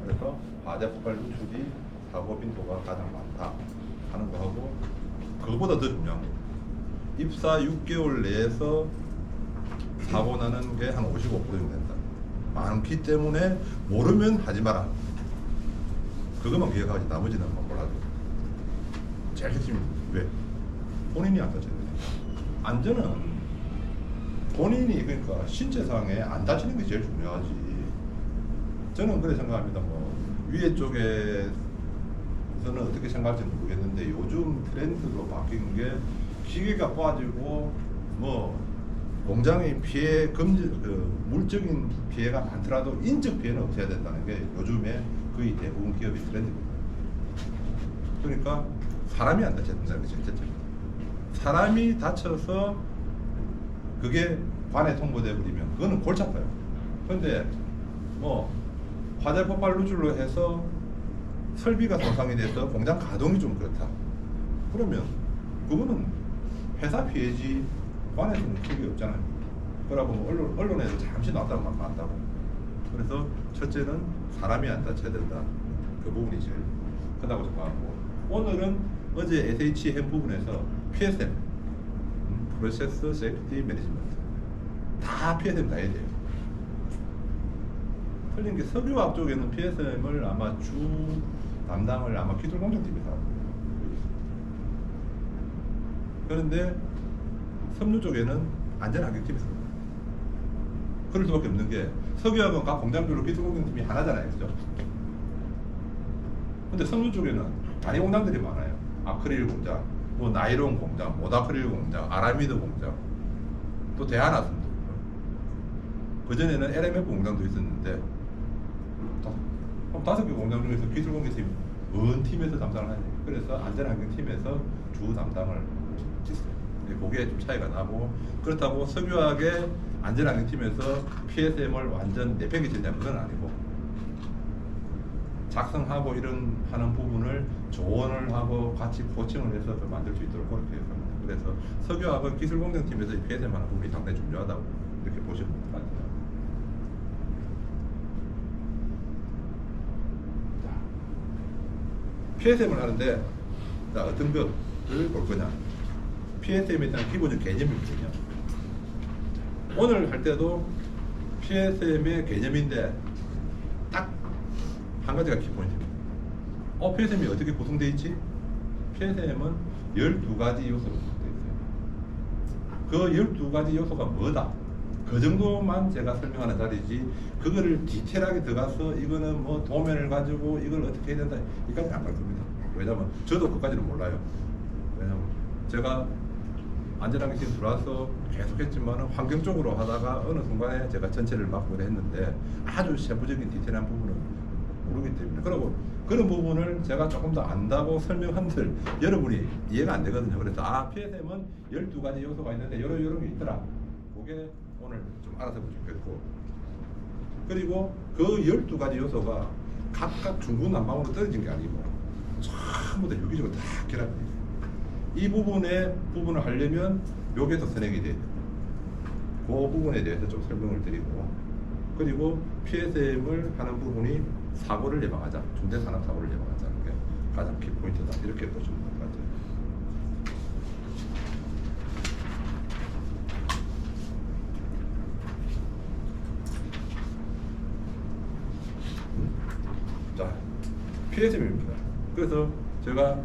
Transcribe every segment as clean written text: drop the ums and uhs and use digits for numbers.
그래서 화재 폭발 누출이 사고 빈도가 가장 많다 하는 거하고, 그거보다 더 중요한 거, 입사 6개월 내에서 사고 나는 게 한 55%면 된다. 많기 때문에 모르면 하지 마라. 그것만 기억하지 나머지는 막 몰라도. 제일 핵심이 왜? 본인이 안 다쳐야 돼. 안전은 본인이, 그러니까 신체상에 안 다치는 게 제일 중요하지. 저는 그렇게 생각합니다. 뭐 위에 쪽에서는 어떻게 생각할지 모르겠는데, 요즘 트렌드로 바뀐 게 기계가 빠지고 뭐 공장의 피해 물적인 피해가 많더라도 인적 피해는 없어야 된다는 게 요즘에 거의 대부분 기업의 트렌드입니다. 그러니까 사람이 안 다쳐야 된다는 게 첫째입니다. 사람이 다쳐서 그게 관에 통보돼 버리면 그거는 골치 아파요. 그런데 뭐 화재 폭발 누출로 해서 설비가 손상이 돼서 공장 가동이 좀 그렇다, 그러면 그거는 회사 피해지 관에서는 크게 없잖아요. 그러고 뭐 언론에서 잠시 나왔다고 막 나왔다고. 그래서 첫째는 사람이 안 다쳐야 된다. 그 부분이 제일 크다고 생각하고, 오늘은 어제 SHM 부분에서 PSM, Process Safety Management, 다 PSM 다 해야 돼요. 틀린 게 석유화학 쪽에는 PSM을 아마 주 담당을 아마 기술공정팀이 하고, 그런데 섬유 쪽에는 안전환경팀이 있습니다. 그럴 수밖에 없는 게 석유화학은 각 공장별로 기술공정팀이 하나잖아요, 그죠? 근데 섬유 쪽에는 단위 공장들이 많아요. 아크릴 공장, 뭐 나이론 공장, 모다크릴 공장, 아라미드 공장, 또 대한화순도. 그 전에는 LMF 공장도 있었는데, 5개 공장 중에서 기술공정팀 어느 팀에서 담당을 하냐. 그래서 안전환경팀에서 주 담당을 했어요. 그게 좀 차이가 나고, 그렇다고 석유화학의 안전환경팀에서 PSM을 완전 내팽개쳤냐, 그건 아니고, 작성하고 이런 하는 부분을 조언을 하고 같이 코칭을 해서 만들 수 있도록 그렇게 합니다. 그래서 석유화학은 기술공정팀에서 PSM 하는 부분이 상당히 중요하다고 이렇게 보시면 될 것 같아요. PSM을 하는데, 자, 어떤 것을 볼 거냐. PSM에 대한 기본적 개념이 있거든요. 오늘 할 때도 PSM의 개념인데 딱 한 가지가 키포인트입니다. PSM이 어떻게 구성되어 있지? PSM은 12가지 요소로 구성되어 있어요. 그 12가지 요소가 뭐다? 그 정도만 제가 설명하는 자리지, 그거를 디테일하게 들어가서 이거는 뭐 도면을 가지고 이걸 어떻게 해야 된다, 이까지 안 갈 겁니다. 왜냐면 저도 그까지는 몰라요. 왜냐면 제가 안전환경팀 들어와서 계속 했지만 환경적으로 하다가 어느 순간에 제가 전체를 맡고 했는데 아주 세부적인 디테일한 부분은 모르기 때문에, 그리고 그런 부분을 제가 조금 더 안다고 설명한들 여러분이 이해가 안 되거든요. 그래서 PSM은 12가지 요소가 있는데 이런 게 있더라, 그게 오늘 좀 알아서 보시면 좋겠고, 그리고 그 12가지 요소가 각각 중구난방으로 떨어진 게 아니고 전부 다 유기적으로 다 결합되어 있어요. 이 부분을 하려면 여기에서 선행이 돼야 돼요. 그 부분에 대해서 좀 설명을 드리고, 그리고 PSM을 하는 부분이 사고를 예방하자, 중대산업사고를 예방하자는 게 가장 키포인트다, 이렇게 보시면 될 것 같아요. 자, PSM입니다. 그래서 제가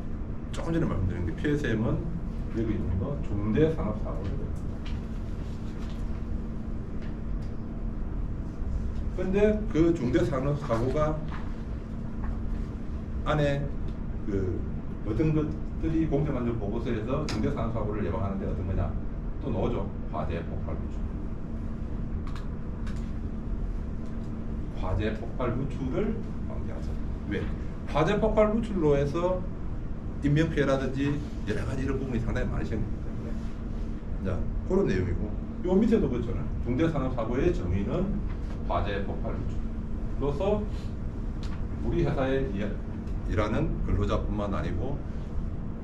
조금 전에 말씀드린 게 PSM은 여기 있는 거 중대산업사고예요. 근데 그 중대산업사고가 안에 그 어떤 것들이 공정안전 보고서에서 중대산업사고를 예방하는데 어떤 거냐 또 나오죠. 화재 폭발 누출. 화재 폭발 누출을 방지하자. 왜? 화재 폭발 누출로 해서 인명피해라든지 여러 가지 이런 부분이 상당히 많이 생기기 때문에, 자, 그런 내용이고, 요 밑에도 그렇잖아요. 중대산업사고의 정의는 화재 폭발 누출로서 우리 회사에 일하는 근로자뿐만 아니고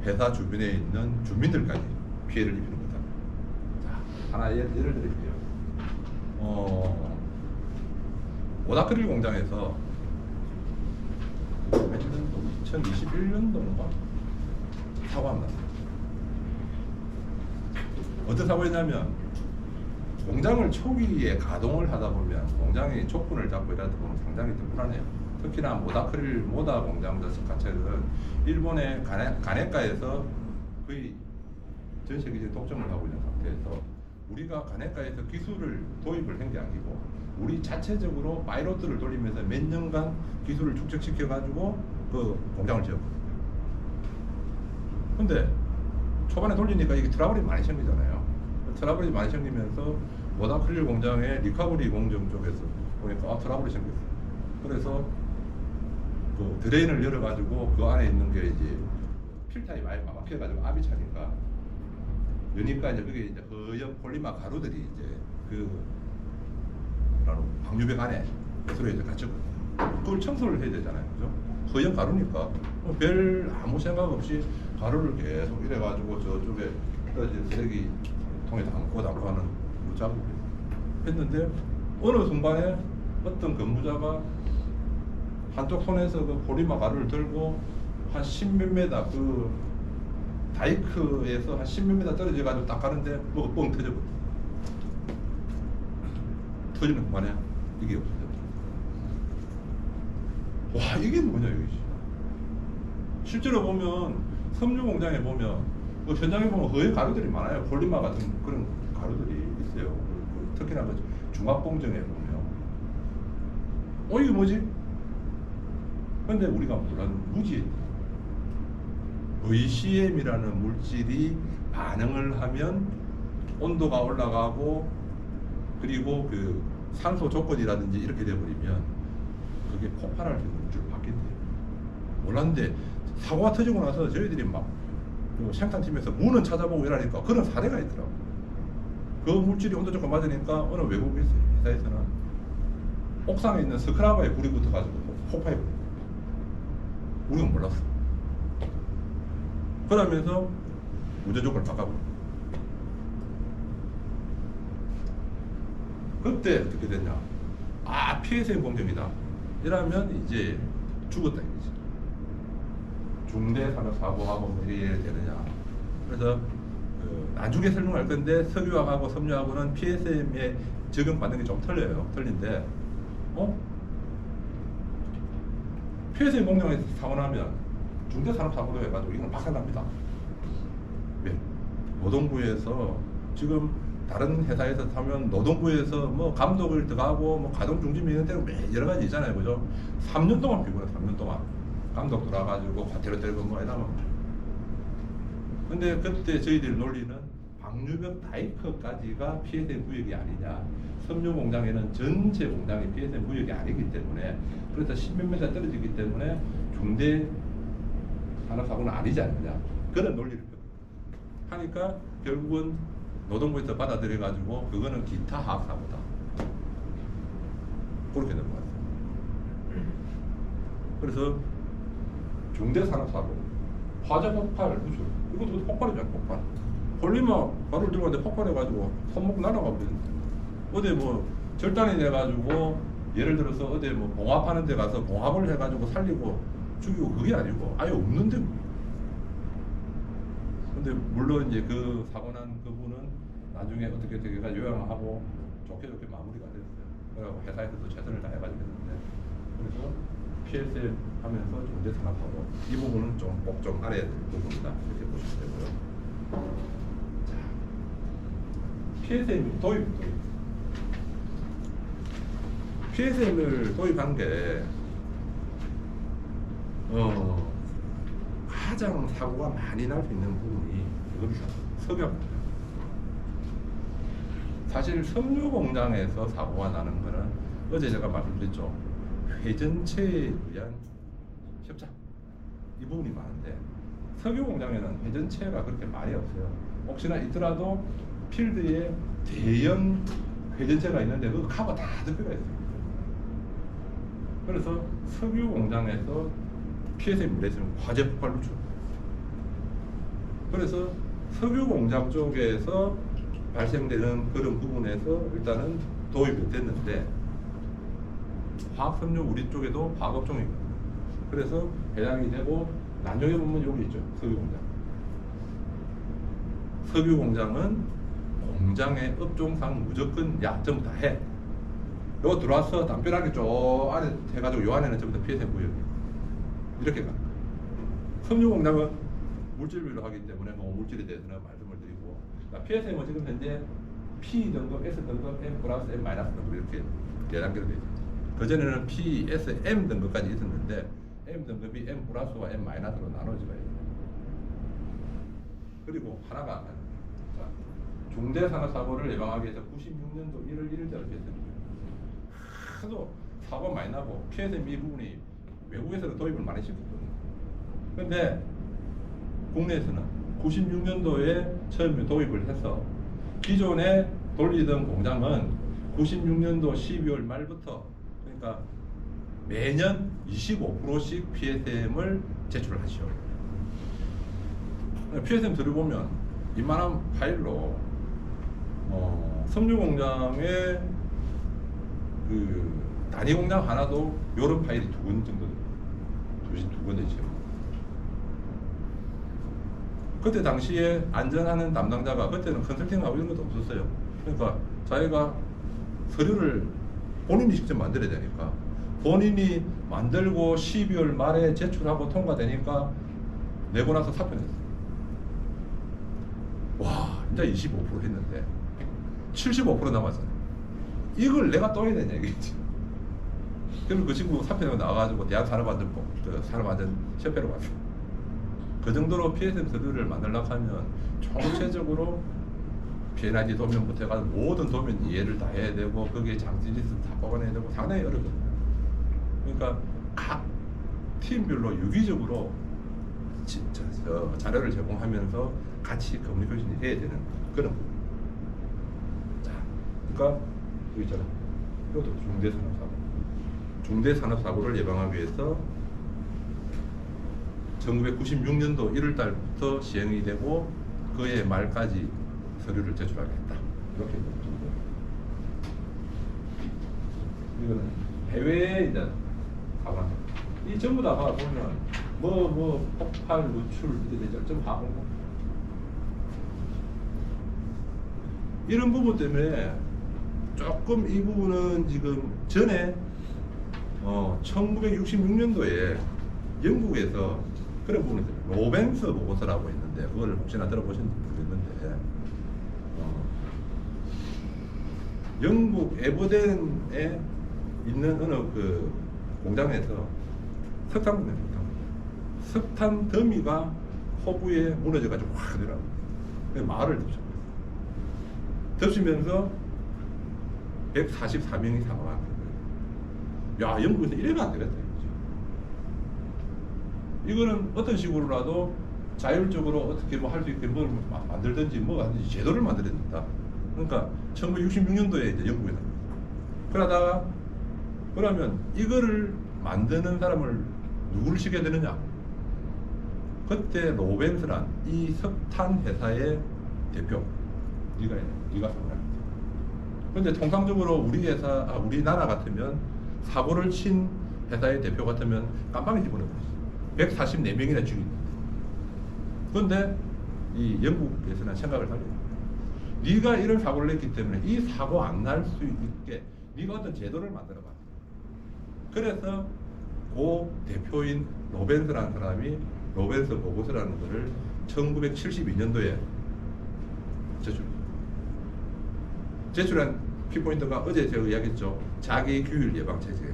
회사 주변에 있는 주민들까지 피해를 입히는 거다. 자, 하나 예를 드릴게요. 모다크릴 공장에서 몇 년도? 2021년도인가 사고가 났어요. 어떤 사고였냐면 공장을 초기에 가동을 하다 보면 공장의 족분을 잡고 이러다 보면 상당히 좀 불안해요. 특히나 모다크릴 모다 공장 자체는 일본의 가네카에서 거의 전 세계적인 독점을 하고 있는 상태에서 우리가 가네카에서 기술을 도입을 한 게 아니고 우리 자체적으로 파이로트를 돌리면서 몇 년간 기술을 축적시켜 가지고 그 공장을 지었거든요. 근데 초반에 돌리니까 이게 트러블이 많이 생기잖아요. 트러블이 많이 생기면서 모다크릴 공장의 리커버리 공정 쪽에서 보니까 트러블이 생겼어요. 그래서 그 드레인을 열어가지고 그 안에 있는 게 이제 필터에 많이 막혀가지고 압이 차니까 여니까 이제 그게 이제 허연 폴리머 가루들이 이제 그 방유벽 안에 그소리 이제 갇혔거든요. 그걸 청소를 해야 되잖아요, 그죠? 허연 가루니까 별 아무 생각 없이 가루를 계속 이래가지고 저쪽에 떨어진 쓰레기 통에 담고 하는 작업을 했는데 어느 순간에 어떤 근무자가 한쪽 손에서 그 포리마 가루를 들고 한 10몇 메다 그 다이크에서 한 10몇 메다 떨어져 가지고 딱 가는데 뭐가 뻥 터져버려. 터지는 순간에 이게 없어져. 와, 이게 뭐냐 이것이. 실제로 보면 섬유 공장에 보면 그 현장에 보면 허연 가루들이 많아요. 폴리마 같은 그런 가루들이 있어요. 특히나 그 중압 공정에 보면 이게 뭐지? 근데 우리가 몰랐는 무지 VCM이라는 물질이 반응을 하면 온도가 올라가고 그리고 그 산소 조건이라든지 이렇게 돼버리면 그게 폭발할 수 있는 물질로 바뀐대요. 몰랐는데 사고가 터지고 나서 저희들이 막 생산팀에서 문은 찾아보고 이러니까 그런 사례가 있더라고. 그 물질이 온도 조건 맞으니까 어느 외국 회사에서는 옥상에 있는 스크라바에 불이 붙어가지고 폭파해버려요. 우리는 몰랐어. 그러면서 운전 조건을 바꿔버려. 그때 어떻게 됐냐? PSM 공정이다. 이러면 이제 죽었다 이거지. 중대 산업 사고하고 뭐 이게 되느냐? 그래서 나중에 설명할 건데 석유화하고 섬유화하고는 PSM에 적용받는 게 좀 틀려요. 틀린데, PSM 공정에서 사고 나면 중대 산업 사고로 해가지고 이건 박살납니다. 왜? 노동부에서 지금 다른 회사에서 타면 노동부에서 뭐 감독을 들어가고 뭐 가동중지미 이런 데로 여러 가지 있잖아요, 그죠? 3년 동안 피곤해, 3년 동안. 감독 들어가가지고 과태료 때리고 뭐 이러면. 근데 그때 저희들 논리는 방유벽 다이커까지가 PSM 구역이 아니냐. 섬유 공장에는 전체 공장이 PSM 구역이 아니기 때문에 그래서 10몇 미터 떨어지기 때문에 중대 산업사고는 아니지 않느냐. 그런 논리를 하니까 결국은 노동부에서 받아들여가지고 그거는 기타 화학사고다. 그렇게 넘어갔어요. 그래서 중대산업사고, 화재 폭발, 그죠? 이것도 폭발이잖아, 폭발. 폴리머 가루를 들고 왔는데 폭발해가지고 손목 날아가 버리는데. 어디 뭐 절단이 돼가지고 예를 들어서 어디 뭐 봉합하는 데 가서 봉합을 해가지고 살리고 죽이고 그게 아니고 아예 없는데. 근데 물론 이제 그 사고 난 그분은 나중에 어떻게 되게가 요양하고 좋게 마무리가 됐어요. 그래서 회사에서도 최선을 다해가지고 했는데 그래서 PSM 하면서 중대 산업하고 이 부분은 꼭 좀 알아야 될 부분이다 이렇게 보시면 되고요. 자, PSM 도입. PSM을 도입한 게 가장 사고가 많이 날 수 있는 부분이 이겁니다. 석유입니다. 사실 섬유 공장에서 사고가 나는 거는 어제 제가 말씀드렸죠. 회전체에 의한 협작 이 부분이 많은데 석유 공장에는 회전체가 그렇게 많이 없어요. 혹시나 있더라도 필드에 대형 회전체가 있는데 그 카가 다 덮여가 있어요. 그래서 석유 공장에서 PSM 물에서는 화재 폭발 누출. 그래서 석유 공장 쪽에서 발생되는 그런 부분에서 일단은 도입이 됐는데 화학섬유 우리 쪽에도 화학업종이 있거든요. 그래서 해당이 되고 나중에 보면 여기 있죠. 석유공장. 석유공장은 공장의 업종상 무조건 야 전부 다 해. 요거 들어와서 담벼락이 쭉 안에 해가지고 요 안에는 전부 다 PSM 구역이 이렇게 가. 석유공장은 물질별로 하기 때문에 뭐 물질에 대해서는 말씀을 드리고, PSM은 지금 현재 P 등급, S 등급, M 플러스, M 마이너스 등급 이렇게 4단계로 되어 있습니다. 그전에는 P, S, M 등급까지 있었는데 M 등급이 M 플러스와 M 마이너스로 나눠져야 돼요. 그리고 하나가 중대산업사고를 예방하기 위해서 96년도 1월 1일자로 PSM이에요. 그래서 사고가 많이 나고 PSM 이 부분이 외국에서는 도입을 많이 시켰거든요. 그런데 국내에서는 96년도에 처음에 도입을 해서 기존에 돌리던 공장은 96년도 12월 말부터, 그러니까 매년 25%씩 PSM을 제출하시오. PSM 들어보면 이만한 파일로 석유공장의 그 단위 공장 하나도 요런 파일이 2권 정도 두 권 되죠. 그때 당시에 안전하는 담당자가, 그때는 컨설팅하고 이런 것도 없었어요. 그러니까 자기가 서류를 본인이 직접 만들어야 되니까 본인이 만들고 12월 말에 제출하고 통과되니까 내고 나서 사표 냈어요. 와, 이제 25% 했는데 75% 남았잖아요. 이걸 내가 또 해야 되냐 이겠지. 그럼 그 친구 사표 내고 나와가지고 대한산업안전법, 산업안전협회로 갔어요. 그 정도로 PSM 서류를 만들려고 하면 총체적으로 PNID 도면부터 해가지고 모든 도면 이해를 다 해야 되고 거기에 장치 리스트 다 뽑아내야 되고 상당히 어렵거든요. 그러니까 각 팀별로 유기적으로 자료를 제공하면서 같이 커뮤니케이션이 해야 되는 그런 부분. 자, 그러니까 여기 있잖아요. 이것도 중대산업사고. 중대산업사고를 예방하기 위해서 1996년도 1월 달부터 시행이 되고 그해 말까지 서류를 제출하겠다. 이렇게 정도. 이거는 해외에 이제 가방. 이 전부 다가 보면 뭐 폭발 누출 이제 좀 하고 이런 부분 때문에 조금 이 부분은 지금 전에 1966년도에 영국에서 그런 부분이 있어요. 로벤스 보고서라고 있는데 그걸 혹시나 들어보셨는지 모르겠는데 영국 에버덴에 있는 어느 그 공장에서 석탄 더미가 호부에 무너져가지고 확 하더라고요. 마을을 덮쳤어요. 덮치면서 144명이 사망한 거예요. 야, 영국에서 이래가 안 되겠다. 이거는 어떤 식으로라도 자율적으로 어떻게 뭐 할 수 있게 뭘 만들든지 뭐가 아니지 제도를 만들어야 된다. 그러니까 1966년도에 이제 영국에 나왔어요. 그러다가 그러면 이거를 만드는 사람을 누구를 시켜야 되느냐? 그때 로벤스란 이 석탄 회사의 대표 네가 상관합니다. 그런데 통상적으로 우리나라 같으면 사고를 친 회사의 대표 같으면 깜빵에 집어넣어버렸어요. 144명이나 죽였는데. 그런데 이 영국에서는 생각을 하려고. 네가 이런 사고를 냈기 때문에 이 사고 안 날 수 있게 네가 어떤 제도를 만들어봐. 그래서 그 대표인 로벤스라는 사람이 로벤스 보고서라는 것을 1972년도에 제출한 키포인트가 어제 제가 이야기했죠. 자기 규율 예방 체제.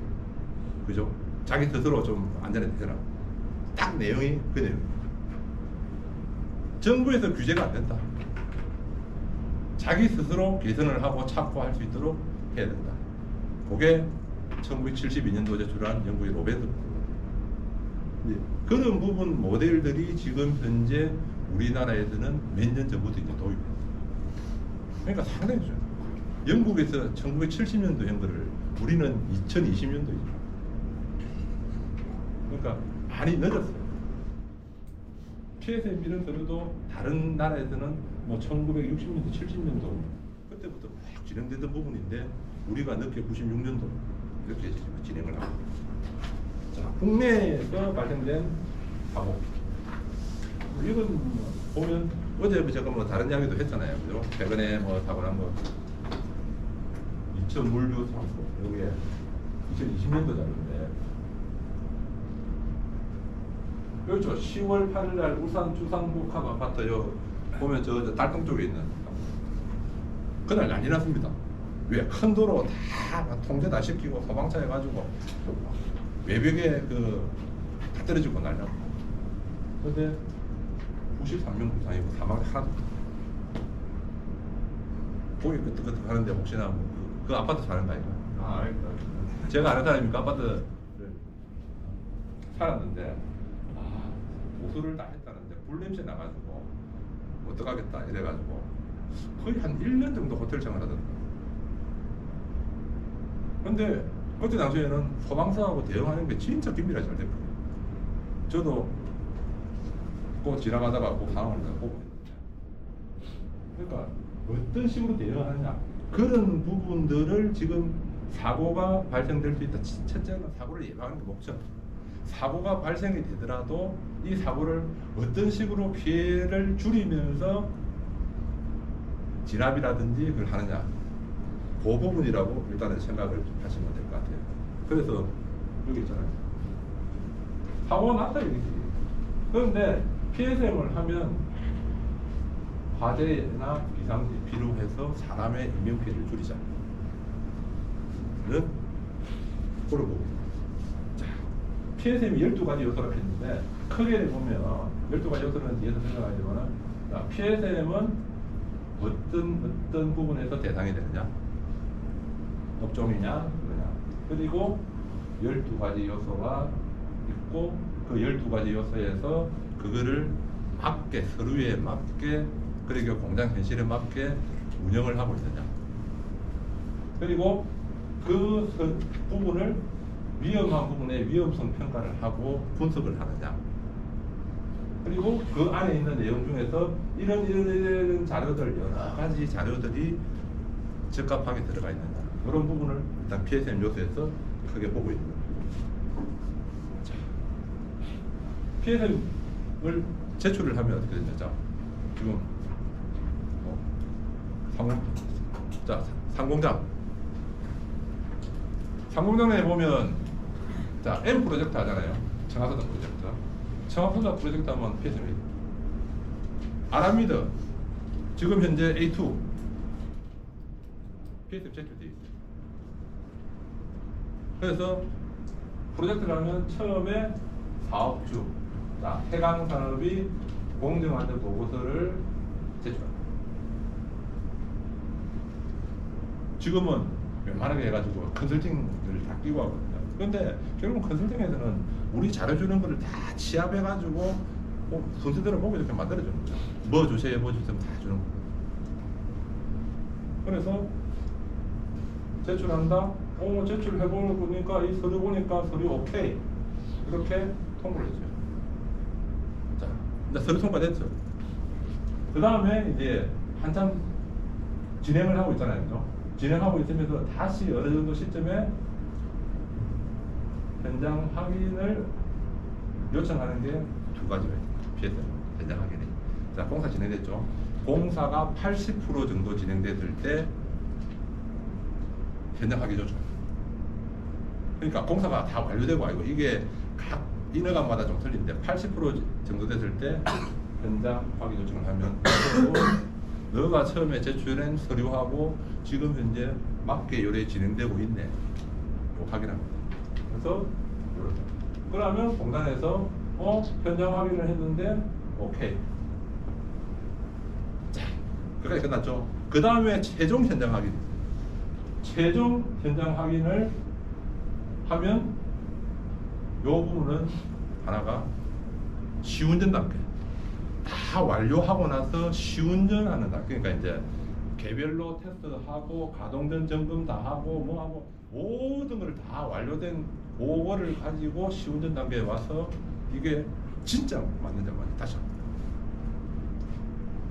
그죠? 자기 스스로 좀 안전에 되라. 딱 내용이 그 내용입니다. 정부에서 규제가 안 된다. 자기 스스로 개선을 하고 찾고 할 수 있도록 해야 된다. 그게 1972년도에 제출한 영국의 로벤스. 그런 부분 모델들이 지금 현재 우리나라에서는 몇 년 전부터 이제 도입했어요. 그러니까 상당히 좋아요. 영국에서 1970년도 한 거를 우리는 2020년도이죠. 그러니까 많이 늦었어요. PSM 이런 서류도 다른 나라에서는 뭐 1960년도, 70년도 그때부터 막 진행되던 부분인데 우리가 늦게 96년도 이렇게 진행을 하고. 자, 국내에서 발생된 사고. 이건 보면 어제 제가 뭐 다른 이야기도 했잖아요, 그죠? 최근에 뭐 사고 난 거. 이천 물류 사고 여기에 2020년도 자료인데. 그렇죠. 10월 8일 날 울산 주상복합 아파트 요 보면 저 달동 쪽에 있는 그날 난리 났습니다. 왜? 큰 도로 다 통제 다 시키고 소방차 해가지고 외벽에 다 떨어지고 난리 났고. 근데 93명 부상이고 사망 하나도 없어요. 거기 끄떡끄떡 하는데 혹시나 그 아파트 사는 거 아닌가? 아, 알겠다. 제가 아는 사람이 그 아파트 살았는데 보수를 다 했다는데 불냄새 나가지고 어떡하겠다 이래가지고 거의 한 1년 정도 호텔 생활하더라고요. 근데 그때 당시에는 소방서하고 대응하는 게 진짜 긴밀하게 잘 됐거든요. 저도 꼭 지나가다가 그 상황을 내가 보고 있는데, 그러니까 어떤 식으로 대응하느냐 그런 부분들을 지금 사고가 발생될 수 있다. 첫째는 사고를 예방하는 게 목적. 사고가 발생이 되더라도 이 사고를 어떤 식으로 피해를 줄이면서 진압이라든지 그걸 하느냐, 그 부분이라고 일단은 생각을 하시면 될 것 같아요. 그래서 여기 있잖아요. 사고가 났다 이거지. 그런데 PSM을 하면 화재나 비상시 필요해서 사람의 인명피해를 줄이자. 는 그런 부분. PSM이 12가지 요소라고 했는데 크게 보면 12가지 요소는 뒤에서 설명하지만 PSM은 어떤 부분에서 대상이 되느냐, 업종이냐 그러냐, 그리고 12가지 요소가 있고 그 12가지 요소에서 그거를 맞게 서류에 맞게 그리고 공장 현실에 맞게 운영을 하고 있느냐, 그리고 그 부분을 위험한 부분에 위험성 평가를 하고 분석을 하느냐, 그리고 그 안에 있는 내용 중에서 이런 자료들 여러 가지 자료들이 적합하게 들어가 있느냐, 그런 부분을 일단 PSM 요소에서 크게 보고 있는 거예요. PSM을 제출을 하면 어떻게 되냐? 자, 지금 상공장에 보면 자 M 프로젝트 하잖아요. 청와소다 프로젝트. 청와소다 프로젝트 하면 PSM이 아랍미드 지금 현재 A2 PSM 제출되어 있어요. 그래서 프로젝트를 하면 처음에 사업주, 자 해강산업이 공정안전 보고서를 제출합니다. 지금은 웬만하게 해가지고 컨설팅을 다 끼고 하거든요. 그런데 결국 컨설팅에서는 우리 잘해주는 거를 다 취합해가지고 순서대로 보고 이렇게 만들어주는 거죠. 뭐 주세요, 뭐 주세요 다 주는 거예요. 그래서 제출한다. 제출해보고 보니까 이 서류 보니까 서류 오케이 이렇게 통보를 했죠. 자, 이제 서류 통과됐죠. 그 다음에 이제 한참 진행을 하고 있잖아요, 그죠? 진행하고 있으면서 다시 어느 정도 시점에 현장 확인을 요청하는 게 두 가지가 있습니다. 현장 확인이. 자, 공사 진행됐죠. 공사가 80% 정도 진행됐을 때 현장 확인 요청. 그러니까 공사가 다 완료되고 아니고 이게 각 인허가마다 좀 틀린데 80% 정도 됐을 때 현장 확인 요청을 하면 너가 처음에 제출한 서류하고 지금 현재 맞게 요래 진행되고 있네. 요 확인합니다. 그래서 그러면 공단에서 현장 확인을 했는데 오케이. 자, 그까지 끝났죠. 그 다음에 최종 현장 확인. 최종 현장 확인을 하면 요 부분은 하나가 시운전 단계. 다 완료하고 나서 시운전하는 단계. 그러니까 이제 개별로 테스트하고 가동된 점검 다 하고 뭐 하고 모든 걸 다 완료된 그거를 가지고 시운전 단계에 와서 이게 진짜 맞는지 안 맞는지 다시 합니다.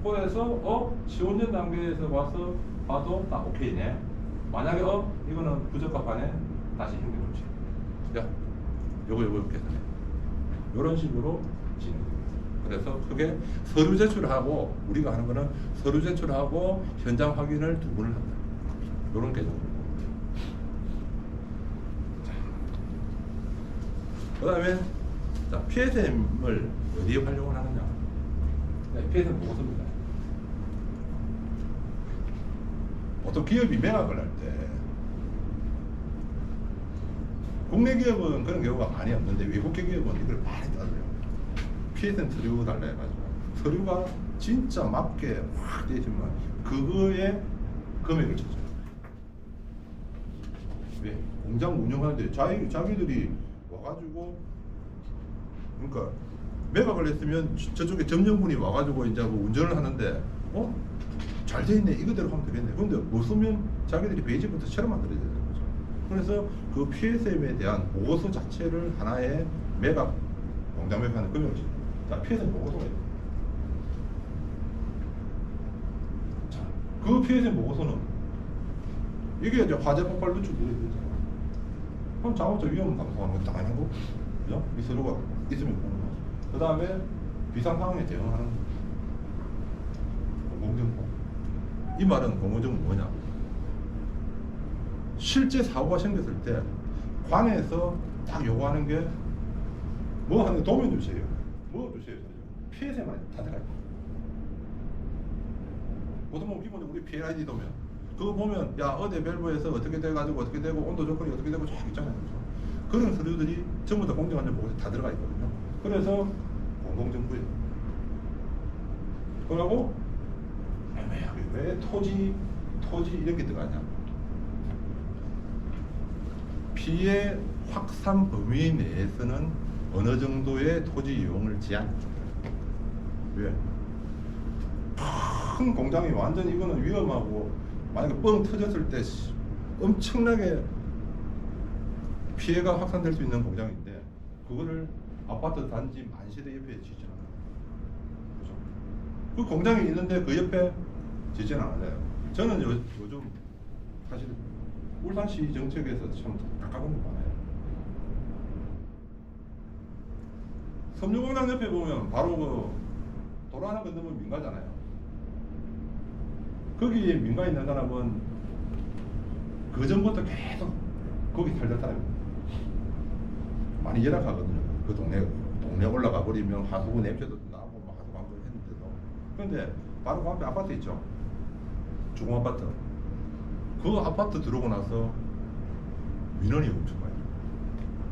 그래서 시운전 단계에서 와서 봐도 딱 오케이네. 만약에 이거는 부적합하네. 다시 행정 조치. 야, 요거 계산해. 이런 식으로 진행됩니다. 그래서 그게 서류 제출하고 우리가 하는 거는 서류 제출하고 현장 확인을 두 번을 한다. 이런 개념으로. 그다음에 자, PSM을 어디에 활용을 하느냐? 네, PSM 보고서입니다. 보통 기업이 매각을 할 때 국내 기업은 그런 경우가 많이 없는데 외국 기업은 이걸 많이 따져요. PSM 서류 달라 해가지고 서류가 진짜 맞게 확 돼 있으면 그거에 금액을 쳐줘요. 왜? 공장 운영하는데 자기들이 와가지고 그러니까 매각을 했으면 저쪽에 점령군이 와가지고 이제 뭐 운전을 하는데 잘 돼 있네 이거대로 하면 되겠네. 근데 못 쓰면 자기들이 베이직부터 새로 만들어야 되는 거죠. 그래서 그 PSM에 대한 보고서 자체를 하나의 매각 공장 매각하는 금액을 줍니다. 자, PSM 보고서가 있습니다. 자, 그 PSM 보고서는 이게 이제 화재 폭발 누출되어 있잖아요. 그럼 작업자 위험 감소하는 거 당연한 거고, 그죠? 이 서류가 있으면 되는 거죠. 그 다음에 비상 상황에 대응하는 공공정보. 이 말은 공공정보 뭐냐? 실제 사고가 생겼을 때 관에서 딱 요구하는 게 뭐 하는 게 도면 주세요. 뭐 주세요? PSM만 다 들어가요. 보통 보면 기본적으로 우리 PLID 도면 그거 보면 야 어디 밸브에서 어떻게 돼가지고 어떻게 되고 온도 조건이 어떻게 되고 쫙 있잖아요. 그런 서류들이 전부 다 공정한 정보가 다 들어가 있거든요. 그래서 공공정보예요. 그러고 애매하게 왜 토지 이런 게 들어가냐? 피해 확산 범위 내에서는 어느 정도의 토지 이용을 제한해줍니다. 왜? 큰 공장이 완전 이거는 위험하고 만약에 뻥 터졌을 때 엄청나게 피해가 확산될 수 있는 공장인데 그거를 아파트 단지 만세대 옆에 짓지는 않아요. 그렇죠? 그 공장이 있는데 그 옆에 짓지는 않아요. 저는 요즘 사실 울산시 정책에서 참 가까운 거 많아요. 섬유공장 옆에 보면 바로 그 도로 하나 건너면 민가잖아요. 거기에 민가 있는 사람은 그 전부터 계속 거기 살던 사람입니다. 많이 열악하거든요. 그 동네 올라가 버리면 하수구 냄새도 나고 막 하수구 안 했는데도. 그런데 바로 그 앞에 아파트 있죠. 주공 아파트. 그 아파트 들어오고 나서 민원이 엄청 많아요.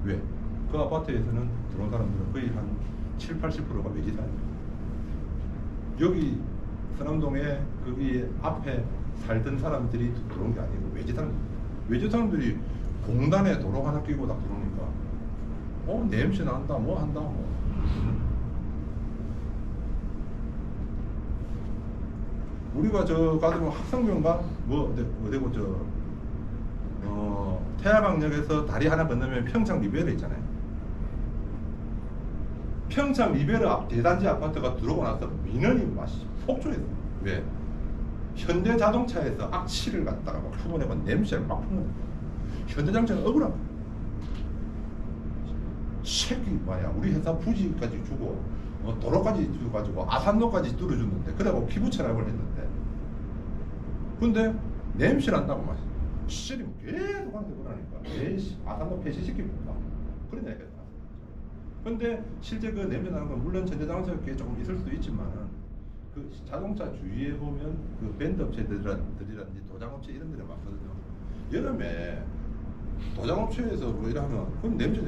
왜? 그 아파트에서는 들어온 사람들은 거의 한 70~80%가 외지사입니다. 여기 서남동에 거기 앞에 살던 사람들이 들어온 게 아니고 외지 사람들이 공단에 도로 하나 끼고 딱 들어오니까 냄새 난다 뭐 한다 뭐. 우리가 저 가지고 학생병가 뭐 어디고 태화강역에서 다리 하나 건너면 평창 리베르 있잖아요. 평창 리베르 앞 대단지 아파트가 들어오고 나서 민원이 폭주했어요. 왜? 현대자동차에서 악취를 갖다가 막 품어내고 냄새를 막 품어내고 현대자동차가 억울한 거야. 새끼 뭐야 우리 회사 부지까지 주고 도로까지 주고가지고 아산로까지 뚫어줬는데 그러고 피부 철압을 했는데 근데 냄새 난다고 막 시절이 계속 하는데 그러니까 아산로 폐쇄시키니까 그런 얘기가 나왔어요. 근데 실제 그 냄새 나는 건 물론 전자자동차에 조금 있을 수도 있지만은 그 자동차 주위에 보면 그 밴드 업체들이라든지 도장업체 이런 데를 많거든요. 여름에 도장업체에서 뭐 이러면 그건 냄새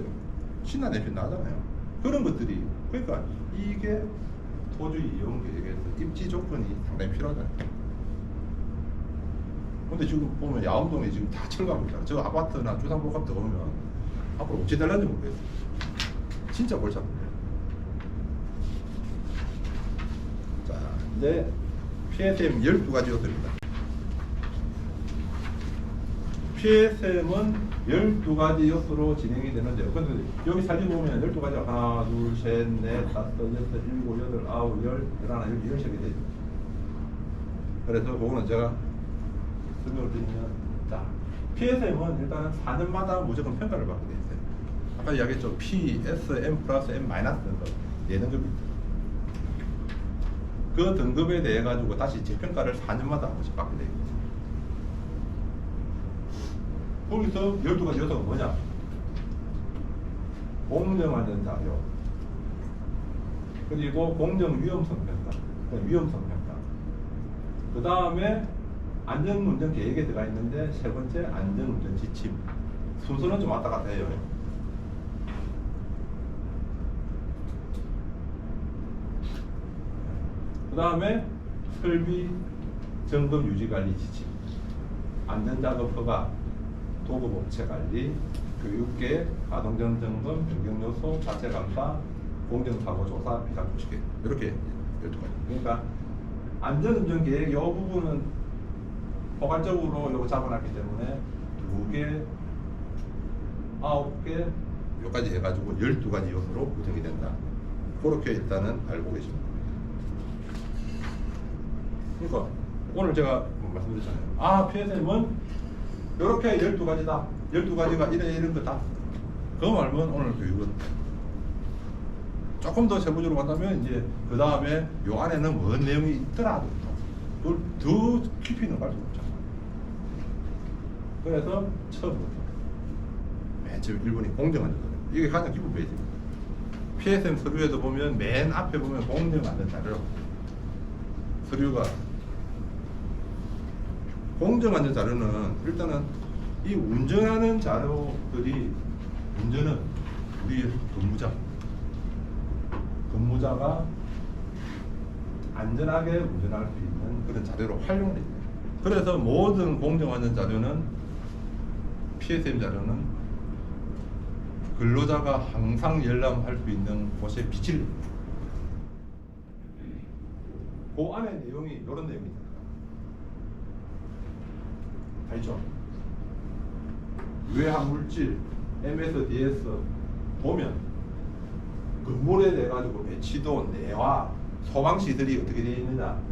신나 냄새 나잖아요. 그런 것들이 그러니까 이게 토지 이용 계획에서 입지 조건이 상당히 필요하잖아요. 근데 지금 보면 야암동에 지금 다 철거하고 있잖아요. 저 아파트나 주상복합도 보면 앞으로 어찌 될는지 모르겠어요. 진짜 골치 아픈데. 자, 이제 PSM 12가지 요소입니다. PSM은 12가지 요소로 진행이 되는데요. 근데 여기 사진 보면 12가지가 하나, 둘, 셋, 넷, 다섯, 여섯, 일곱, 여덟, 아홉, 열, 열하나, 이런 식이 되죠. 그래서 그거는 제가 설명을 드리면, 자, PSM은 일단은 4년마다 무조건 평가를 받게 돼 있어요. 아까 이야기했죠. P, S, M 플러스 M 마이너스 등급 4등급이 있죠. 그 등급에 대해 가지고 다시 재평가를 4년마다 한 번씩 받게 되어 있습니다. 거기서 12가지 요소가 뭐냐? 공정안전 자료, 그리고 공정 위험성 평가, 위험성 평가. 그 다음에 안전운전 계획에 들어가 있는데 세 번째 안전운전 지침. 순서는 좀 왔다 갔다 해요. 그 다음에 설비 점검 유지관리 지침, 안전작업 허가, 도급업체 관리, 교육계획, 가동전 점검, 변경요소, 자체감사, 공정사고조사, 비상조치계획. 이렇게 12가지. 그러니까 안전운전 계획 이 부분은 포괄적으로 요거 잡아놨기 때문에 2개, 9개, 여기까지 해가지고 12가지 요소로 구성이 된다. 그렇게 일단은 알고 계십니다. 그러니까 오늘 제가 말씀드렸잖아요. PSM은 이렇게 12가지다. 12가지가 이런 거다. 그거 말면 오늘 교육은 조금 더 세부적으로 간다면 이제 그 다음에 요 안에는 뭔 내용이 있더라도 그걸 더 깊이는 갈 수가 없잖아. 그래서 처음부터 맨 처음 1번이 공정안전자료. 이게 가장 기본 베이스입니다. PSM 서류에도 보면 맨 앞에 보면 공정안전자료. 서류가 공정안전자료는 일단은 이 운전하는 자료들이 운전은 우리 근무자가 안전하게 운전할 수 있는 그런 자료로 활용됩니다. 그래서 모든 공정안전 자료는 PSM 자료는 근로자가 항상 열람할 수 있는 곳에 비치를 그 안에 내용이 이런 내용이 있습니다. 알죠? 유해한 물질, MS, DS 보면 건물에 대해 가지고 배치도, 내화, 소방 시설이 어떻게 되어 있느냐,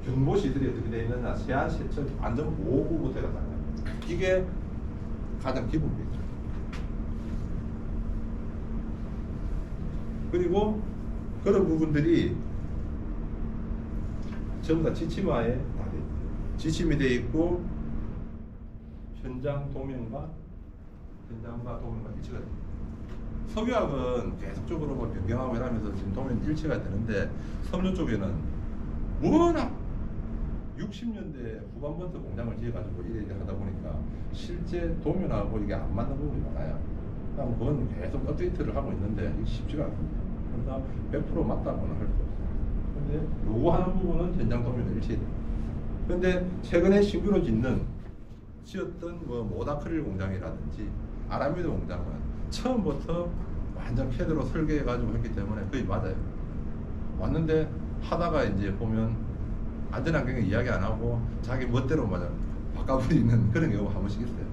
경보 시설이 어떻게 되어 있느냐, 세안, 세척, 안전 보호구부터 해가잖아요. 이게 가장 기본 베이스죠. 그리고 그런 부분들이 전부 다 지침화에 다 돼 있어요. 지침이 되어 있고 현장과 도면과 일치가 됩니다. 석유학은 계속적으로 뭐 변경하고 이러면서 지금 도면 일치가 되는데 섬유 쪽에는 워낙 60년대 후반부터 공장을 지어가지고 이래 하다 보니까 실제 도면하고 이게 안 맞는 부분이 많아요. 그럼 그건 계속 업데이트를 하고 있는데 이게 쉽지가 않습니다. 그래서 100% 맞다고는 할 수 없어요. 근데 요구하는 부분은 현장 도면을 일치해요. 근데 최근에 신규로 지었던 뭐 모다크릴 공장이라든지 아라미드 공장은 처음부터 완전 캐드로 설계해가지고 했기 때문에 거의 맞아요. 왔는데 하다가 이제 보면 안전환경에 이야기 안 하고 자기 멋대로 바꿔버리는 그런 경우가 한 번씩 있어요.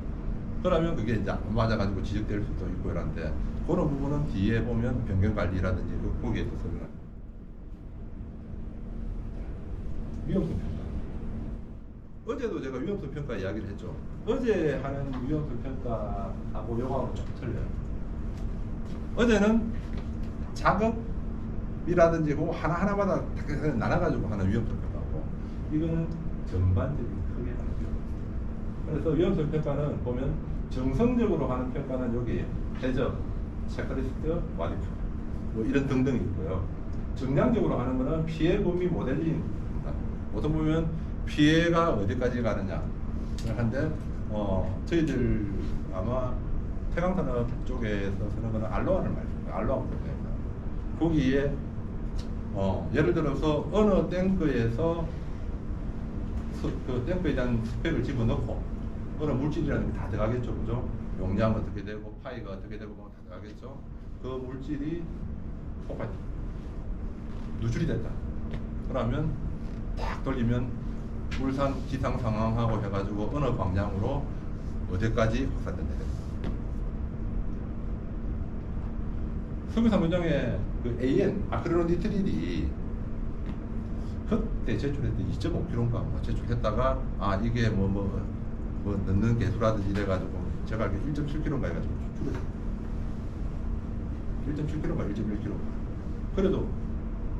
그러면 그게 이제 안 맞아가지고 지적될 수도 있고 이런데 그런 부분은 뒤에 보면 변경관리라든지 거기에 또 설명합니다. 위험성 평가. 어제도 제가 위험성 평가 이야기를 했죠. 어제 하는 위험성 평가하고 요거하고 좀 틀려요. 어제는 작업이라든지 그거 하나하나마다 나눠가지고 하는 위험성 평가고 이거는 전반적인 크게 하는 평가. 그래서 위험성 평가는 보면 정성적으로 하는 평가는 여기 해적, 체크리스트, 와디프 뭐 이런 등등이 있고요. 정량적으로 하는 거는 피해 범위 모델링입니다. 어떤 보면 피해가 어디까지 가느냐 한데 저희들 아마 태강산업 쪽에서 쓰는 거는 알로아를 말입니다. 알로아 모델입니다. 거기에 예를 들어서 어느 탱크에서 그 탱크에 대한 스펙을 집어넣고 어느 물질이라는 게 다 들어가겠죠, 그죠? 용량 어떻게 되고 파이가 어떻게 되고 다 들어가겠죠. 그 물질이 폭발 누출이 됐다. 그러면 딱 돌리면 울산 기상 상황하고 해가지고 어느 방향으로 어디까지 확산된다. 석유산 공장의 그 AN 아크릴로니트릴이 그때 제출했을 때 2.5kg인가 제출했다가 이게 뭐 넣는 개수라든지 이래가지고 제가 알기로 1.7kg인가 해가지고 줄였어요. 1.7km가 1.1km. 그래도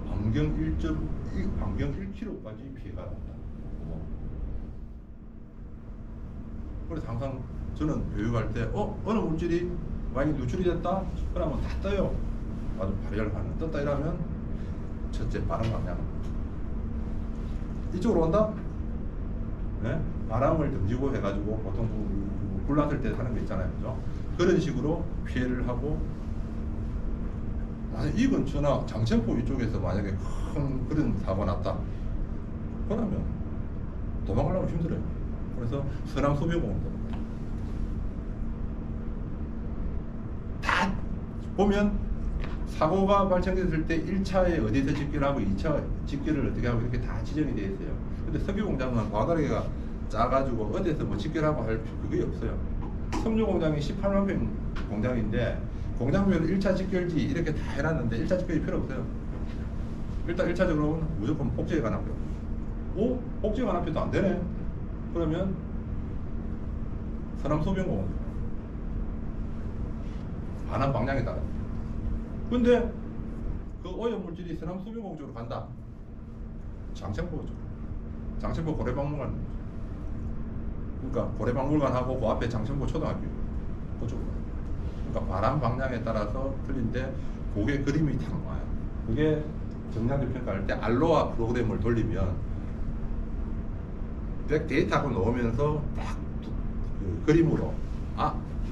반경 1km까지 피해가 난다. 그래서 항상 저는 교육할 때 어느 물질이 만약에 누출이 됐다? 그러면 다 떠요. 아주 발열 반응 떴다 이러면 첫째 바람 방향 이쪽으로 온다? 네? 바람을 던지고 해가지고 보통 불났을 때 하는 거 있잖아요, 그죠? 그런 식으로 피해를 하고, 이 근처나 장천포 이쪽에서 만약에 큰 그런 사고가 났다 그러면 도망가려면 힘들어요. 그래서 서남소변공원도 다 보면 사고가 발생됐을 때 1차에 어디서 집계를 하고 2차 집계를 어떻게 하고 이렇게 다 지정이 되어 있어요. 근데 석유공장은 과다하게가 짜가지고 어디서 뭐 집계를 하고 할 그게 없어요. 석유공장이 18만 평 공장인데 공장별로 1차 집결지 이렇게 다 해놨는데 1차 집결이 필요 없어요. 일단 1차적으로는 무조건 복지에 관한 표. 복지에 관한 표도 안 되네. 그러면 서남소변공원 반환 방향에 따라. 근데 그 오염물질이 서남소변공원 쪽으로 간다. 장천포 쪽. 장천포 고래박물관. 그러니까 고래박물관하고 그 앞에 장천포 초등학교 그쪽으로. 그러니까 바람 방향에 따라서 틀린데 그게 그림이 딱 나와요. 그게 정량적 평가할 때 알로하 프로그램을 돌리면 데이터가 나오면서 딱 그 그림으로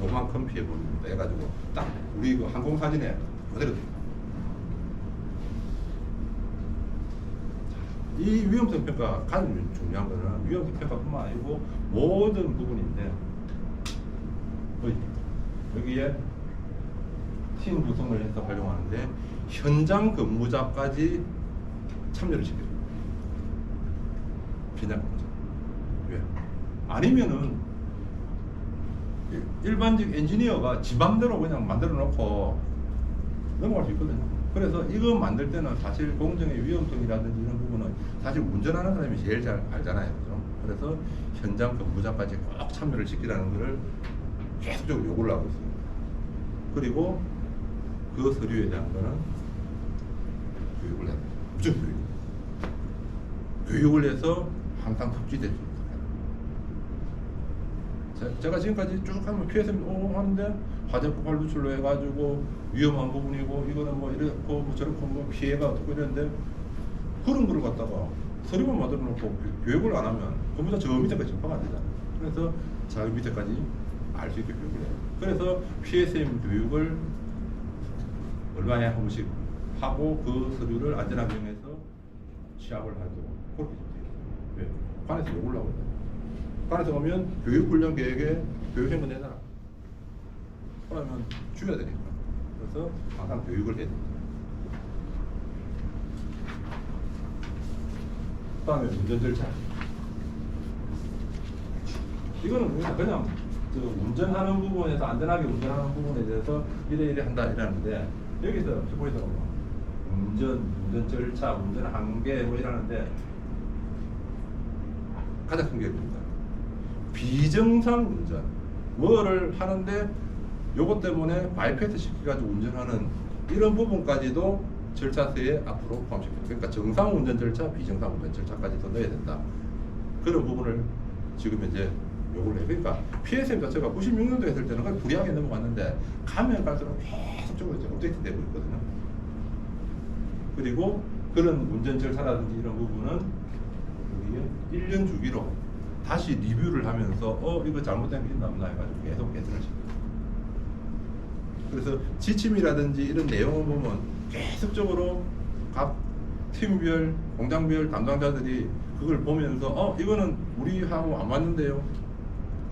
요만큼 피해 보입니다 해가지고 딱 우리 그 항공사진에 그대로 됩니다. 이 위험성 평가 가장 중요한 거는 위험성 평가뿐만 아니고 모든 부분인데 여기에 팀 구성을 해서 활용하는데 현장 근무자까지 참여를 시켜요. 현장 근무자. 왜? 아니면은 일반적 엔지니어가 지 맘대로 그냥 만들어 놓고 넘어갈 수 있거든요. 그래서 이거 만들 때는 사실 공정의 위험성이라든지 이런 부분은 사실 운전하는 사람이 제일 잘 알잖아요. 그죠? 그래서 현장 근무자까지 꼭 참여를 시키라는 것을 계속적으로 요구를 하고 있어요. 그리고 그 서류에 대한 거는 교육을 해야 돼요. 무조건 교육을 해서 항상 섭취될 수 있어요. 제가 지금까지 쭉 하면 PSM 하는데 화재 폭발 누출로 해가지고 위험한 부분이고 이거는 뭐 이렇고 뭐 저렇고 뭐 피해가 어떻고 이랬는데 그런 거를 갖다가 서류만 만들어 놓고 교육을 안 하면 그보다 저 밑에까지 접하가 안 되잖아요. 그래서 자기 밑에까지 알 수 있게 교육을 해요. 그래서 PSM 교육을 얼마에 한 번씩 하고 그 서류를 안전하게 이용해서 취합을 하도록 그렇게 돼요. 왜? 관에서 요구를 하고 있다. 관에서 오면 교육훈련 계획에 교육행위 내놔라. 그러면 죽여야 되니까. 그래서 항상 교육을 해야 됩니다. 그 다음에 운전 절차. 이거는 그냥 운전하는 부분에서 안전하게 운전하는 부분에 대해서 이래 한다 이러는데 여기서 보이서 운전 절차, 운전 한계 뭐 이러는데 가장 큰 게 뭡니까? 비정상 운전 뭐를 하는데 요것 때문에 바이패스 시켜가지고 운전하는 이런 부분까지도 절차서에 앞으로 포함시켜요. 그러니까 정상 운전 절차, 비정상 운전 절차까지 더 넣어야 된다. 그런 부분을 지금 이제 요구를 해요. 그러니까 PSM 자체가 96년도에 했을 때는 거의 불이하게 넘어갔는데 가면 갈수록 계속적으로 이제 업데이트 되고 있거든요. 그리고 그런 운전 절차라든지 이런 부분은 여기에 1년 주기로 다시 리뷰를 하면서 이거 잘못된 게 있나 없나 해가지고 계속 개선을 시켜요. 그래서 지침이라든지 이런 내용을 보면 계속적으로 각 팀별, 공장별 담당자들이 그걸 보면서 이거는 우리하고 안 맞는데요.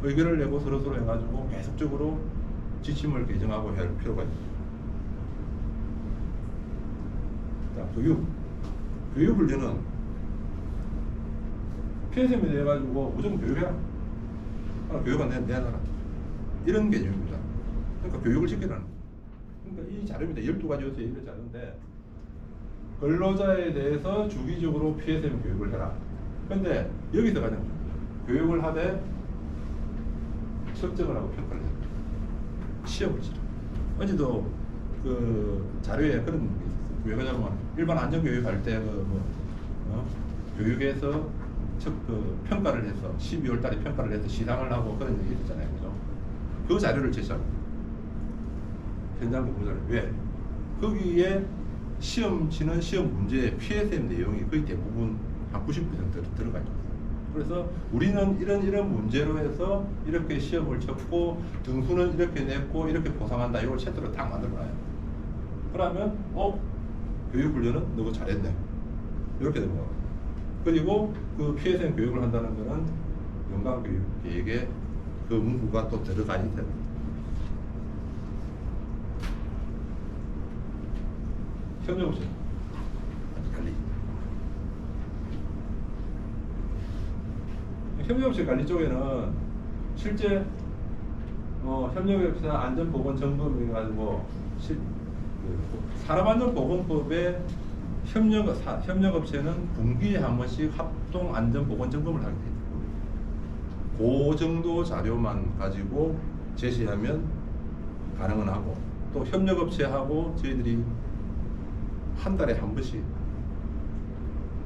의견을 내고 서로 해가지고 계속적으로 지침을 개정하고 할 필요가 있습니다. 자, 교육훈련은 PSM에 대해 가지고 무조건 교육해라. 교육 안 내놔라. 이런 개념입니다. 그러니까 교육을 시키라는. 그러니까 이 자료입니다. 12가지였어요. 이런 자료인데 근로자에 대해서 주기적으로 PSM 교육을 해라. 근데 여기서 가장 교육을 하되 측정을 하고 평가를 해요. 시험을 치라. 어제도 그 자료에 그런 게 있었어요. 왜 그러냐면 일반 안전교육 할 때 교육에서 그 평가를 해서 12월 달에 평가를 해서 시상을 하고 그런 얘기 있잖아요. 그죠? 그 자료를 제시하고 현장 근무 자료. 왜? 거기에 시험 치는 시험 문제의 PSM 내용이 거의 대부분 한 90% 들어가 있죠. 그래서 우리는 이런 문제로 해서 이렇게 시험을 쳤고 등수는 이렇게 냈고 이렇게 보상한다. 이걸 채도로 딱 만들어놔요. 그러면 교육훈련은 너가 잘했네. 이렇게 되는 거예요. 그리고 그 PSM 교육을 한다는 거는 연간교육 계획에 그 문구가 또 들어가 있어야 됩니다. 협력업체 관리. 협력업체 관리 쪽에는 실제 협력업체 안전보건 점검해 가지고 산업안전보건법에 협력업체는 분기에 한 번씩 합동 안전보건 점검을 하게 됩니다. 그 정도 자료만 가지고 제시하면 가능은 하고, 또 협력업체하고 저희들이 한 달에 한 번씩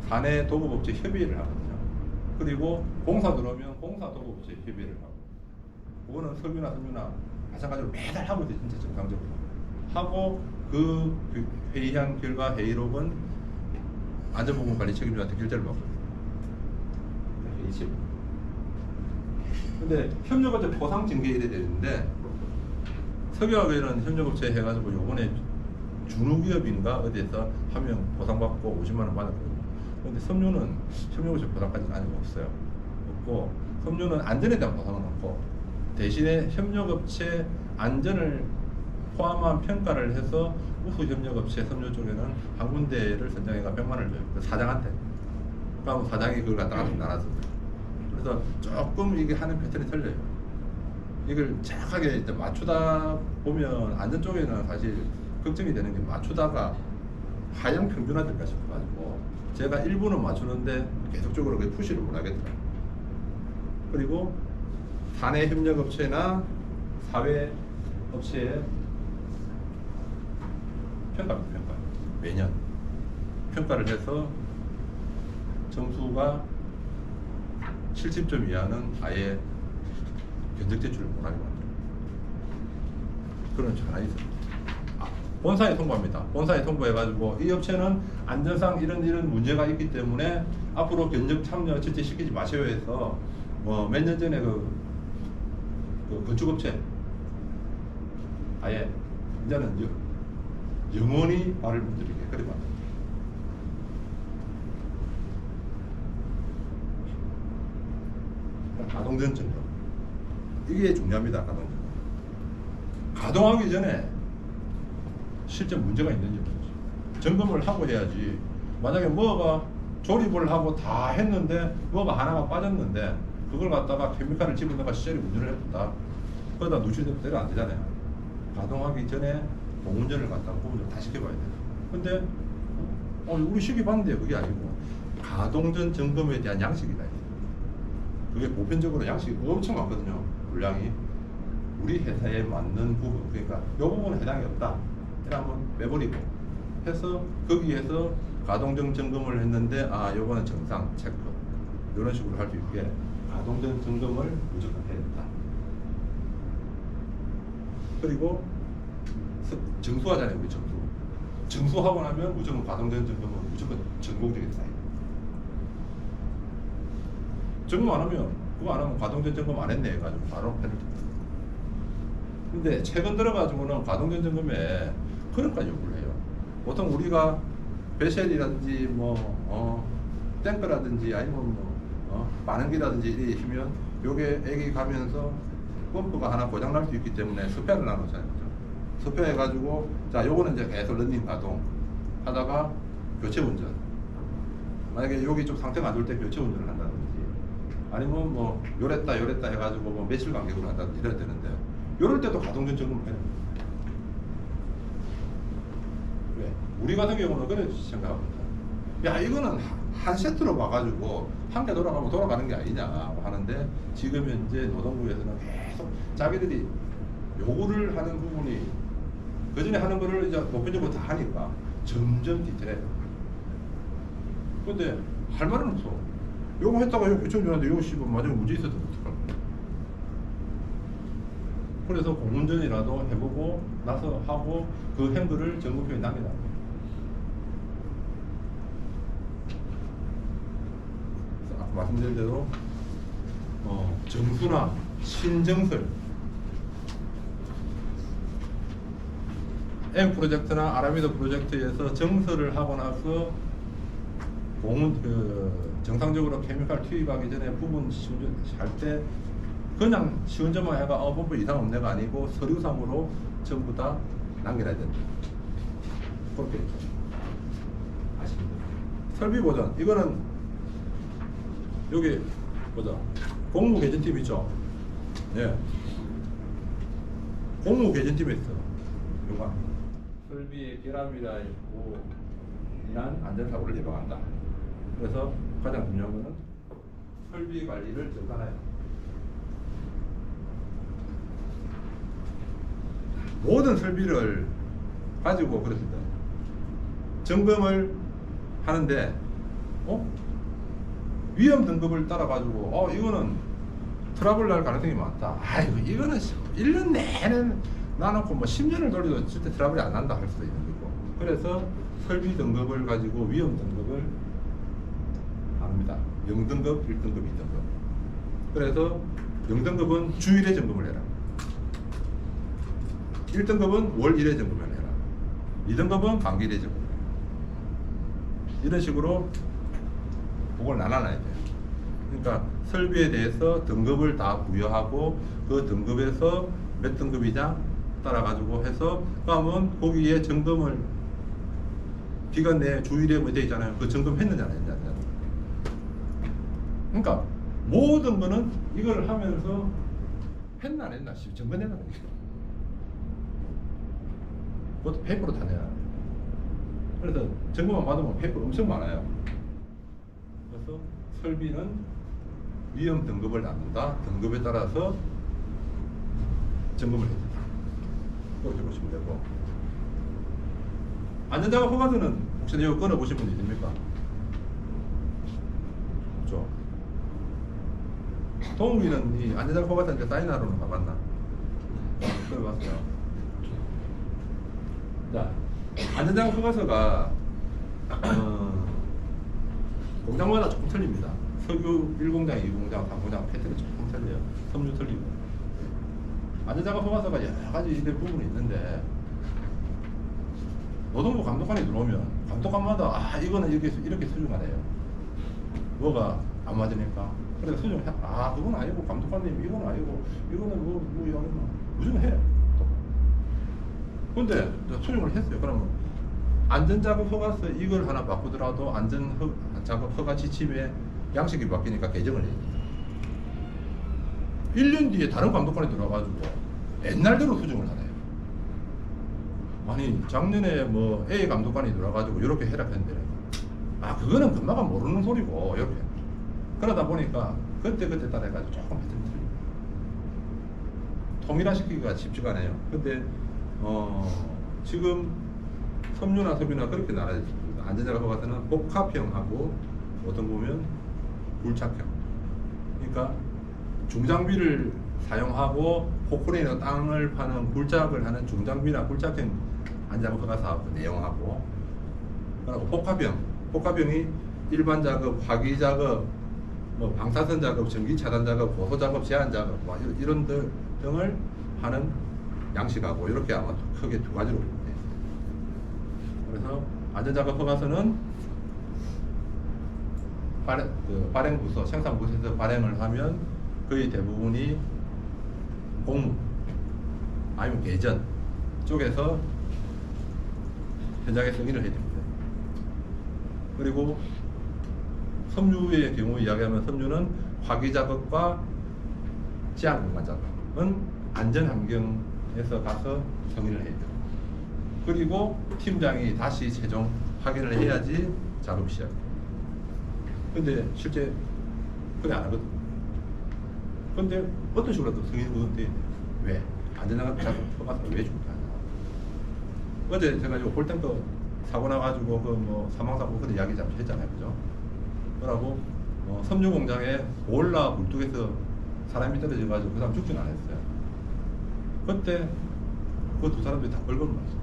사내 도급업체 협의를 하거든요. 그리고 공사 들어오면 공사 도급업체 협의를 하고, 그거는 석유나 섬유나 마찬가지로 매달 하고 있어요. 진짜 정상적으로 하고, 그 회의한 결과 회의록은 안전보건관리 책임자한테 결제를 받고 있어요. 근데 협력업체 보상 징계 이래 되는데, 석유화학에는 협력업체 해가지고 요번에 준우기업인가 어디에서 한 명 보상받고 50만 원 받았거든요. 근데 섬유는 협력업체 보상까지는 아직 없어요. 없고, 섬유는 안전에 대한 보상은 없고, 대신에 협력업체 안전을 포함한 평가를 해서 우수 협력업체 섬유 쪽에는 한 군데를 선정해가 100만 원을 줘요. 그 사장한테. 그럼 사장이 그걸 갖다가 나눠서. 그래서 조금 이게 하는 패턴이 틀려요. 이걸 정확하게 이제 맞추다 보면 안전 쪽에는 사실 걱정이 되는 게, 맞추다가 하향 평준화될까 싶어가지고 제가 일부는 맞추는데 계속적으로 그 푸시를 못 하겠더라고요. 그리고 사내 협력업체나 사회업체의 평가 매년 평가를 해서 점수가 70점 이하는 아예 견적 제출을 못하게 만들어요. 그런 게 하나 있어요. 본사에 통보합니다. 본사에 통보해가지고 이 업체는 안전상 이런 문제가 있기 때문에 앞으로 견적 참여 절대 시키지 마세요 해서 몇 년 전에 그 건축업체 아예 이제는 영원히 말을 못 들리게 그래 만듭니다. 가동전 점검, 이게 중요합니다. 가동전 가동하기 전에 실제 문제가 있는지 점검을 하고 해야지. 만약에 뭐가 조립을 하고 다 했는데 뭐가 하나가 빠졌는데 그걸 갖다가 케미칼을 집어넣어가 시절이 운전을 해본다, 그러다 누출되면 안 되잖아요. 가동하기 전에 공운전을 갖다가 보온을 다 시켜봐야 돼요. 근데 우리 시켜봤는데 그게 아니고 가동전 점검에 대한 양식이다. 그게 보편적으로 양식이 엄청 많거든요. 물량이 우리 회사에 맞는 부분, 그러니까 이 부분은 해당이 없다, 이렇게 한번 빼버리고 해서 거기에서 가동전 점검을 했는데 요거는 정상 체크, 이런 식으로 할 수 있게 가동전 점검을 무조건 해야 된다. 그리고 정수하잖아요. 우리 정수하고 나면 무조건 가동전 점검은 무조건 전공적인 사이. 점검 안 하면, 그거 안 하면 가동전 점검 안 했네 해가지고 바로 페널티. 근데 최근 들어가지고는 가동전 점검에 그런 까지 요구를 해요. 보통 우리가 배셀이라든지 탱크라든지 아니면 반응기라든지 이렇게 하면 요게 액이 가면서 펌프가 하나 고장 날 수 있기 때문에 스페어를 나누잖아요. 스페어 해가지고 자 요거는 이제 계속 런닝 가동 하다가 교체 운전, 만약에 여기 좀 상태가 안 좋을 때 교체 운전을 한다든지 아니면 요랬다 해가지고 며칠 간격으로 한다든지 이래야 되는데, 요럴 때도 가동전 점검을 해야 됩니다. 왜? 우리 같은 경우는 그래 생각합니다. 야 이거는 한 세트로 와가지고 한 개 돌아가면 돌아가는 게 아니냐 하는데, 지금 현재 노동부에서는 계속 자기들이 요구를 하는 부분이 그 전에 하는 거를 이제 보편적으로 다 하니까 점점 디테일해요. 근데 할 말은 없어. 요거 했다가 요거 교정 중인데 요거 씹으면 마지막에 문제 있어도 어떡할 거야. 그래서 공문전이라도 해보고 나서 하고 그 행글을 점검표에 남겨놔. 아까 말씀드린 대로 정수나 신정설 M 프로젝트나 아라미드 프로젝트에서 정설을 하고 나서 공문 정상적으로 케미칼 투입하기 전에 부분 시운전 할 때 그냥 시운전만 해가 부분 이상 없네가 아니고 서류상으로 전부 다 남겨놔야 된다. 그렇게 아십니다. 설비 보전 이거는 여기 보자. 공무 개전팀 있죠? 예. 공무 개전팀에 있어. 요거 설비의 결함이라 있고 인한 안전사고를 예방한다. 그래서 가장 중요한 것은 설비 관리를 전산해요. 모든 설비를 가지고 그렇습니다. 점검을 하는데 위험 등급을 따라 가지고 이거는 트러블 날 가능성이 많다. 아이고 이거는 1년 내내 놔놓고 뭐 10년을 돌려도 절대 트러블이 안 난다 할 수도 있는 거고. 그래서 설비 등급을 가지고 위험 등급을 합니다. 0등급, 1등급, 2등급. 그래서 0등급은 주일에 점검을 해라. 1등급은 월 1회 점검을 해라. 2등급은 감기일에 점검을 해라. 이런 식으로 그걸 나눠놔야 돼요. 그러니까 설비에 대해서 등급을 다 부여하고 그 등급에서 몇 등급이냐 따라 가지고 해서 그러면 거기에 점검을 기간 내에 주일에 뭐 돼 있잖아요. 그 점검했느냐 안 했느냐. 그러니까 모든 거는 이걸 하면서 했나 안 했나 점검했나 안 했나. 그것도 페이퍼로 다 내야. 그래서 점검만 받으면 페이퍼 엄청 많아요. 그래서 설비는 위험 등급을 나눈다. 등급에 따라서 점검을 해준다. 그렇게 보시면 되고. 안전작업 허가서는 혹시 이거 끊어보신 분 있습니까? 없죠. 동욱이는 이 안전작업 허가서인데 사인하러는 가봤나? 끊어봤어요. 자, 안전작업 허가서가 공장마다 조금 틀립니다. 석유 1공장, 2공장, 3공장 패턴이 조금 틀려요. 섬유 틀리고. 안전작업 허가서가 여러 가지 이들 부분이 있는데 노동부 감독관이 들어오면 감독관마다 이거는 이렇게 수정하네요. 뭐가 안 맞으니까. 그래서 수정해. 그건 아니고 감독관님 이건 아니고 이거는 뭐 이러면 무조건 해. 근데 수정을 했어요. 그러면 안전작업 허가서 이걸 하나 바꾸더라도 안전작업 허가 지침에 양식이 바뀌니까 개정을 해야 됩니다. 1년 뒤에 다른 감독관이 들어와가지고 옛날대로 수정을 하네요. 아니 작년에 뭐 A 감독관이 들어와가지고 이렇게 해라 했는데 그거는 금방 모르는 소리고 이렇게 그러다 보니까 그때 따라 해가지고 조금 패턴이 틀립니다. 통일화시키기가 쉽지가 않아요. 근데 지금 섬유나 석유나 그렇게 나눠져 있습니다. 안전작업 허가서는 복합형하고 어떤 보면 굴착형. 그러니까 중장비를 사용하고 포크레인으로 땅을 파는 굴착을 하는 중장비나 굴착형 안전작업 허가서 내용하고 그리고 복합형이 일반 작업, 화기 작업, 뭐 방사선 작업, 전기 차단 작업, 고소 작업, 제한 작업 이런 등을 하는 양식하고 이렇게 아마 크게 두 가지로 되어 있습니다. 그래서 안전작업 허가서는 발행부서, 생산부서에서 발행을 하면 거의 대부분이 공무 아니면 개전 쪽에서 현장에 승인을 해야 됩니다. 그리고 섬유의 경우 이야기하면 섬유는 화기 작업과 제한 공간 작업은 안전환경에서 가서 승인을 해야 돼요. 그리고 팀장이 다시 최종 확인을 해야지 작업이 시작돼요. 근데 실제 그래 안 하거든. 근데 어떤 식으로라도 승인이 그건 돼. 왜? 안전장갑 작업 허가서가 왜 중요하냐? 어제 제가 요 볼탱크 사고 나가지고 그 뭐 사망사고 그때 이야기 잠시 했잖아요, 그죠? 그러고 섬유 공장에 보일러 굴뚝에서 사람이 떨어져가지고 그 사람 죽지는 않았어요. 그때 그 두 사람들이 다 벌금을 맞았어요.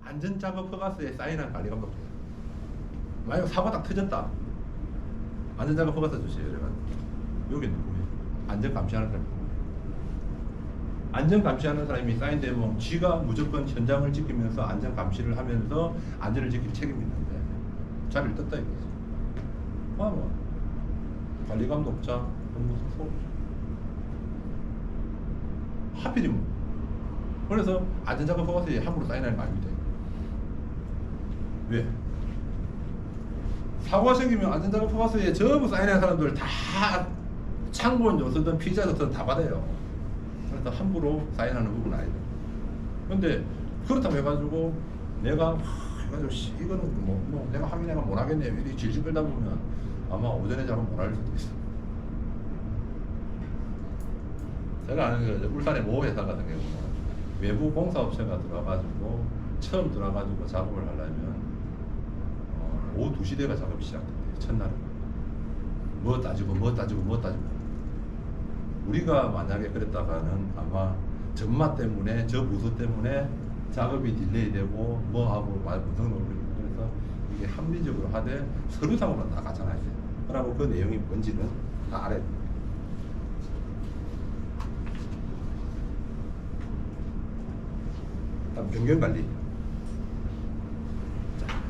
안전작업 허가서에 사인한 관리감독이에요. 만약 사고 딱 터졌다. 안전작업 허가서 주세요. 이래가지고 여기 누구예요? 안전감시하는 사람. 안전감시하는 사람이 사인되면 쥐가 무조건 현장을 지키면서 안전감시를 하면서 안전을 지킬 책임이 있는데 자리를 떴다 이거지. 뭐 관리감독자 무슨 소리. 하필이면 그래서 안전작업 허가서에 함부로 사인하는 거 아닙니다. 왜? 사고가 생기면 안전작업 허가서에 전부 사인하는 사람들 다 창본 요소든 피자 요소든 다 받아요. 그래서 함부로 사인하는 부분은 아니다. 근데 그렇다고 해가지고 내가 해가지고 이거는 뭐 내가 하긴 내가 못 하겠네 이렇게 질질 끌다 보면 아마 오전에 작업 못 할 수도 있어. 제가 아는 그 울산의 모 회사 같은 경우는 외부 공사업체가 들어가지고 처음 들어가지고 작업을 하려면 오후 2시 대가 작업이 시작된대요. 첫날은 뭐 따지고 우리가 만약에 그랬다가는 아마 전마 때문에 저 부수 때문에 작업이 딜레이 되고 뭐하고 문성 놀리고 그래서 이게 합리적으로 하되 서류상으로 나가잖아요. 그러고 그 내용이 뭔지는 다 알아야 돼요. 다음 변경관리.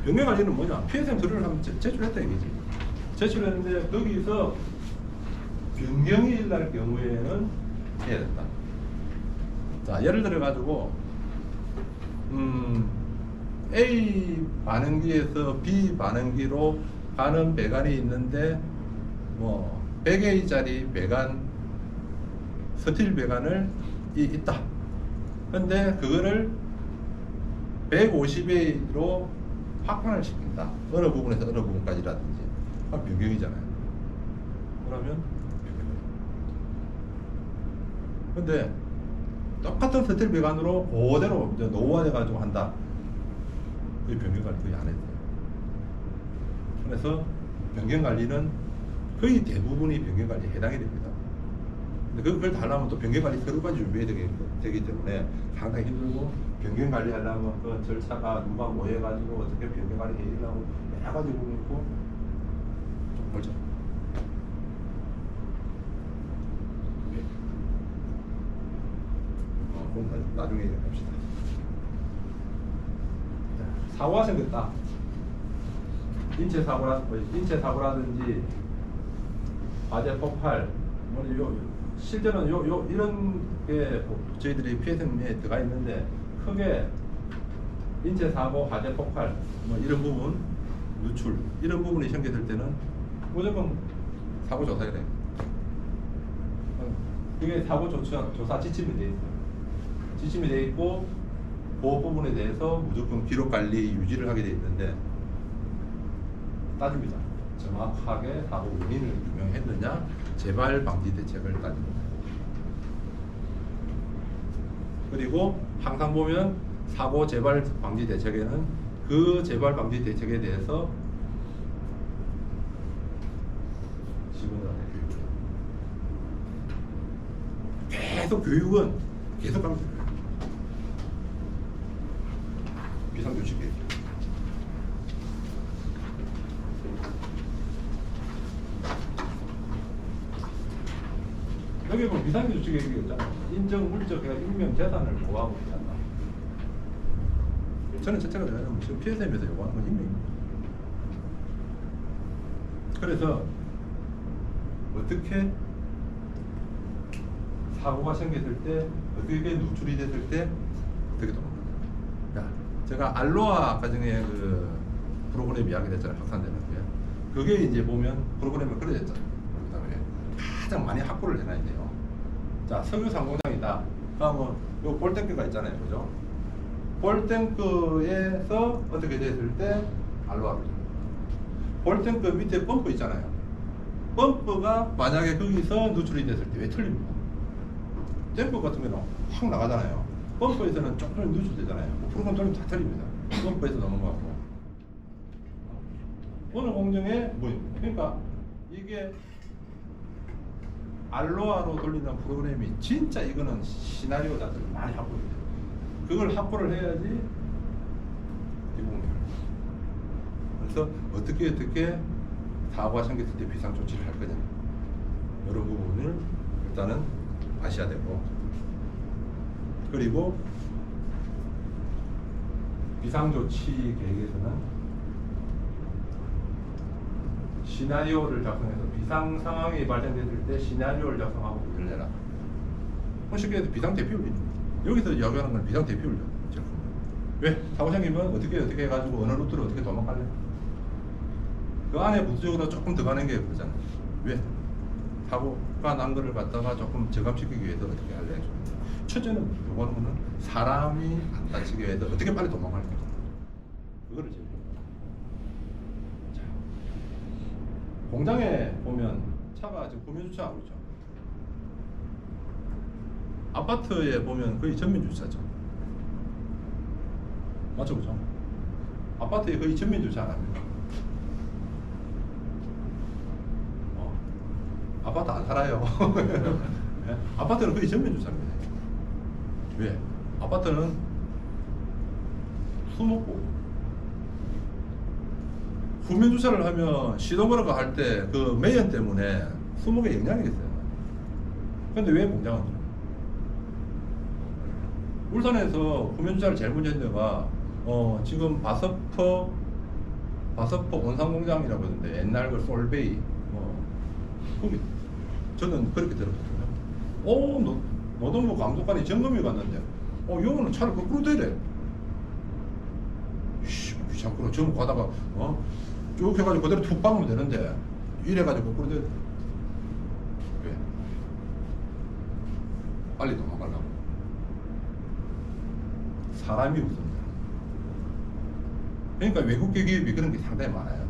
변경관리는 뭐냐? PSM 서류를 한번 제출했다 이거지. 제출했는데 거기서 변경이 일어날 경우에는 해야 된다. 자, 예를 들어 가지고 A 반응기에서 B 반응기로 가는 배관이 있는데 뭐 100A짜리 배관 스틸 배관을 있다. 근데 그거를 150A로 확판을 시킨다. 어느 부분에서 어느 부분까지라든지. 변경이잖아요. 그러면 근데 똑같은 스틸 배관으로 그대로 노후화돼 가지고 한다. 그 변경관리 거의 안 했어요. 그래서 변경관리는 거의 대부분이 변경관리에 해당이 됩니다. 근데 그걸 다 하려면 또 변경관리 서류까지 준비해야 되기 때문에 상당히 힘들고 변경관리 하려면 그 절차가 누가 뭐 해가지고 어떻게 변경관리 해주려고 여러 가지 부분이 있고 좀 멀죠. 나중에 얘기합시다. 사고가 생겼다. 인체 사고라든지 화재 폭발, 실제는 이런 게 저희들이 PSM에 들어가 있는데 크게 인체 사고, 화재 폭발, 이런 부분, 누출 이런 부분이 생겼을 때는 무조건 사고 조사해야 돼. 그게 사고 조사 지침이 돼 있어요. 지침이 돼 있고 그 부분에 대해서 무조건 기록 관리 유지를 하게 돼 있는데 따집니다. 정확하게 사고 원인을 규명했느냐, 재발 방지 대책을 따집니다. 그리고 항상 보면 사고 재발 방지 대책에는 그 재발 방지 대책에 대해서 직원들한테 계속 교육은 계속 하면 돼요. 비상조치계. 여기 보면 비상조치계 있잖아. 인정 물적 인명 재산을 보호하고 있잖아. 저는 자체가 되면 지금 PSM에서 요구하는 건 인명입니다. 그래서 어떻게 사고가 생겼을 때, 어떻게 누출이 됐을 때 어떻게 도망가냐. 자, 제가 알로하 과정에 그 프로그램 이야기 됐잖아요. 확산되는 게. 그게 이제 보면 프로그램에 그려졌잖아요. 그다음에 가장 많이 확보를 해놔야 돼요. 자, 석유 상공장이다. 그러면 요 볼탱크가 있잖아요. 그죠? 볼탱크에서 어떻게 됐을 때 알로하를. 볼탱크 밑에 펌프 있잖아요. 펌프가 만약에 거기서 누출이 됐을 때 왜 틀립니까? 댐프 같은 경우는 확 나가잖아요. 범퍼에서는 조금 누출되잖아요. 프로그램 돌리면 다 틀립니다. 범퍼에서 넘어가고 어느 공정에 뭐 그러니까 이게 알로하로 돌리는 프로그램이 진짜 이거는 시나리오 자체를 많이 확보해야 돼요. 그걸 확보를 해야지 이 부분이. 그래서 어떻게 사고가 생겼을 때 비상 조치를 할 거냐 이런 부분을 일단은 아셔야 되고, 그리고 비상 조치 계획에서는 시나리오를 작성해서 비상 상황이 발생됐을 때 시나리오를 작성하고 문제를 내라. 쉽게 해서 비상 대피 훈련. 여기서 이야기하는 건 비상 대피 훈련. 왜? 사고 생기면 어떻게 해가지고 어느 루트로 어떻게 도망갈래? 그 안에 부수적으로 조금 더 가는 게 그러잖아. 왜? 사고가 난 거를 갖다가 조금 저감시키기 위해서 어떻게 할래? 첫째는 요구하는 거는 사람이 안 다치게 위해서 어떻게 빨리 도망갈까? 그거를 제일. 자, 공장에 보면 차가 지금 구면 주차하고 있죠. 아파트에 보면 거의 전면 주차죠. 맞죠, 그죠? 아파트에 거의 전면 주차 안 합니다. 아파트 안 살아요. 네? 아파트는 거의 전면 주차입니다. 왜? 아파트는 수목고 후면 주차를 하면 시동 걸어가 할 때 그 매연 때문에 수목에 영향이 있어요. 근데 왜 공장은? 울산에서 후면 주차를 제일 먼저 했는 데가 지금 바서퍼 온산공장이라고 하는데 옛날 그 솔베이 거기 저는 그렇게 들었거든요. 노동부 감독관이 점검이 갔는데 요거는 차를 거꾸로 대래. 참 그럼 점검 가다가 쭉 해가지고 그대로 툭 박으면 되는데 이래가지고 거꾸로 대래. 왜? 빨리 도망가려고. 사람이 우선이야. 그러니까 외국계 기업이 그런 게 상당히 많아요.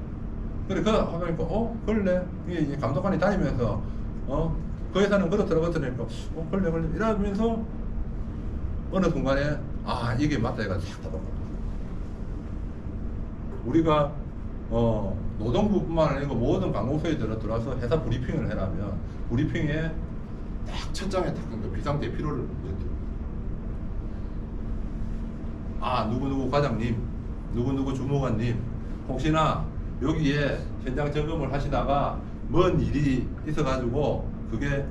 그래, 하니까, 걸래? 이게 감독관이 다니면서, 그 회사는 그렇더라니까, 걸래. 이러면서, 어느 순간에, 이게 맞다, 이거 싹 다 바꿔. 우리가, 노동부뿐만 아니고 모든 관공서에 들어와서 회사 브리핑을 해라면, 브리핑에 딱 첫 장에 딱 비상 대피로를 누구누구 과장님, 누구누구 주무관님, 혹시나 여기에 현장 점검을 하시다가 뭔 일이 있어가지고 그게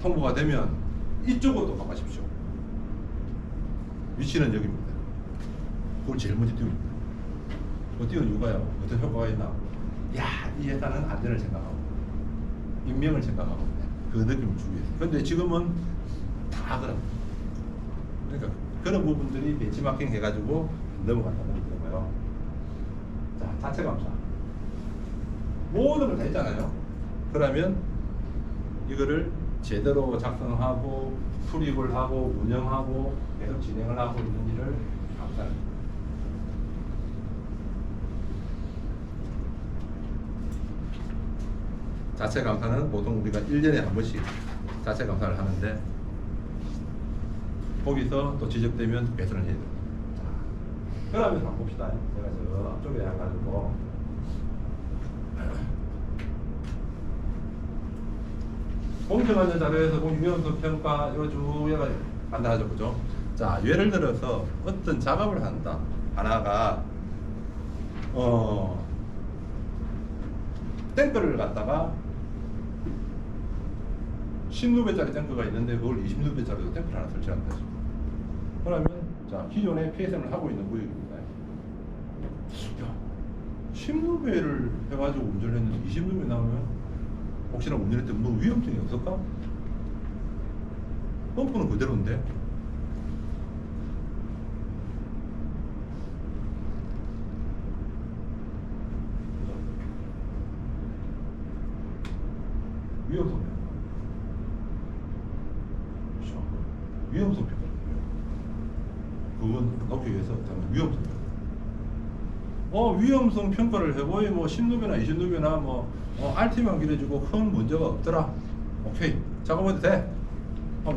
통보가 되면 이쪽으로 가보십시오. 위치는 여기입니다. 그걸 제일 먼저 띄웁니다. 띄우는 이유가요. 어떤 효과가 있나? 이 회사는 안전을 생각하고 인명을 생각하고 그 느낌을 주기 위해서. 근데 지금은 다 그런. 그러니까 그런 부분들이 벤치마킹 해가지고 넘어간다는 거고요. 자, 자체 감사. 모든 걸 다 했잖아요. 그러면 이거를 제대로 작성하고 수립을 하고 운영하고 계속 진행을 하고 있는지를 감사합니다. 자체 감사는 보통 우리가 1년에 한 번씩 자체 감사를 하는데 거기서 또 지적되면 개선을 해야 됩니다. 그러면 한번 봅시다. 제가 저 앞쪽에 해가지고 공정한 자료에서 위험성 평가 이거 쭉 해가지고 간단하죠, 그죠? 자, 예를 들어서 어떤 작업을 한다. 하나가 탱크를 갖다가 10루베짜리 탱크가 있는데 그걸 20루베짜리로 탱크를 하나 설치한다. 그러면 자, 기존에 PSM을 하고 있는 구역입니다. 야, 10루베를 해가지고 운전을 했는데 20루베 나오면 혹시나 운전할 때 뭐 위험성이 없을까? 펌프는 그대로인데 위험성 그렇죠. 위험성 평가 그건 넣기 위해서 위험성 평가. 위험성 평가를 해보이 뭐 10루베나 20루베나 뭐 RT만 길어지고 큰 문제가 없더라. 오케이, 작업해도 돼.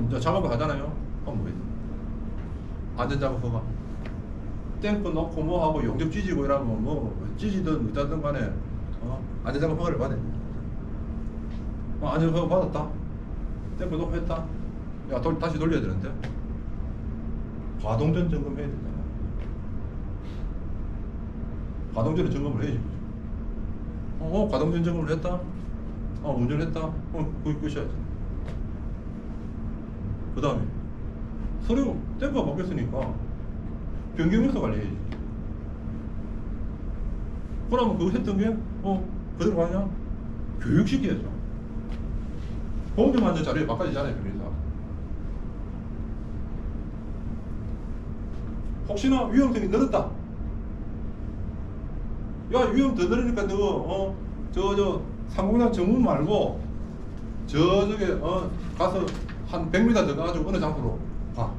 이제 작업을 하잖아요. 그럼 뭐 안전작업 허가. 탱크 넣고 뭐 하고 용접 찢이고 이러면 뭐 찢이든 어쩌든 간에 안전작업 허가를 받아야 돼. 안전허가 받았다. 탱크 넣고 했다. 야, 다시 돌려야 되는데. 가동전 점검해야 되잖아. 가동전에 점검을 해야지. 가동전 점검을 했다. 운전했다. 그게 끝이야지. 그 다음에 서류 탱크가 바뀌었으니까 변경해서 관리해야지. 그러면 그거 했던 게 그대로 가냐? 교육시켜야죠. 공정한 자료에 바꿔지잖아요, 변호사. 혹시나 위험성이 늘었다. 야, 위험 더 늘으니까 너 상공장 정문 말고 저쪽에 가서 한 100m 더 가가지고 어느 장소로 가.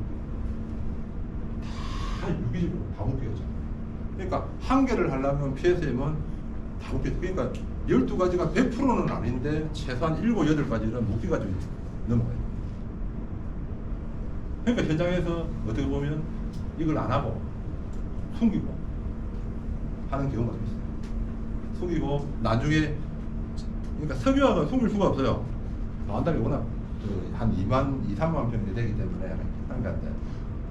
다 유기적으로 다 묶여져. 그러니까 한 개를 하려면 PSM은 다 묶여져. 그러니까 12가지가 100%는 아닌데 최소한 7, 8가지는 묶여가지고 넘어가요. 그러니까 현장에서 어떻게 보면 이걸 안 하고 숨기고 하는 경우가 좀 있어요. 숨기고 나중에, 그러니까 석유화가 숨길 수가 없어요. 나온다기 워낙 한 2만 평이 되기 때문에 하는 게 안 돼.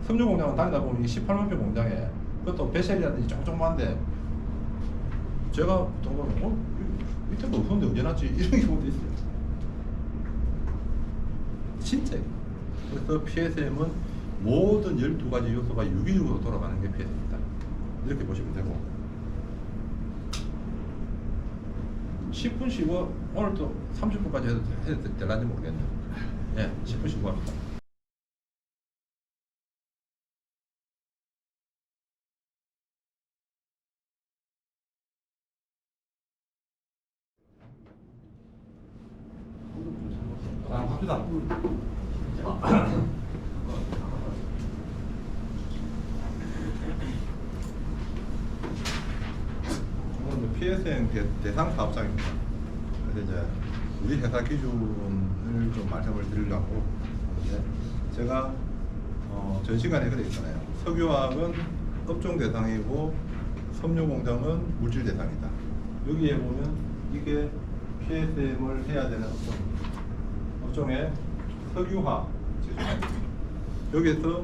섬유 공장은 다니다 보면 18만 평 공장에 그것도 배셀이라든지 조그만데 제가 보통 보면 밑에 뭐 없었는데 언제 났지? 이런 경우도 있어요. 진짜. 그래서 PSM은 모든 12가지 요소가 유기적으로 돌아가는 게 PSM이다. 이렇게 보시면 되고, 10분 쉬고 오늘 또 30분까지 해도 될란지 모르겠네요. 예, 10분 쉬고 합니다. 갑시다. 오늘 PSM 대상 사업장입니다. 그래서 이제 우리 회사 기준을 좀 말씀을 드리려고 하는데, 제가 전 시간에 그래 있잖아요. 석유화학은 업종 대상이고 섬유공장은 물질 대상이다. 여기에 보면 이게 PSM을 해야 되는 업종의 석유화 지수입니다. 여기에서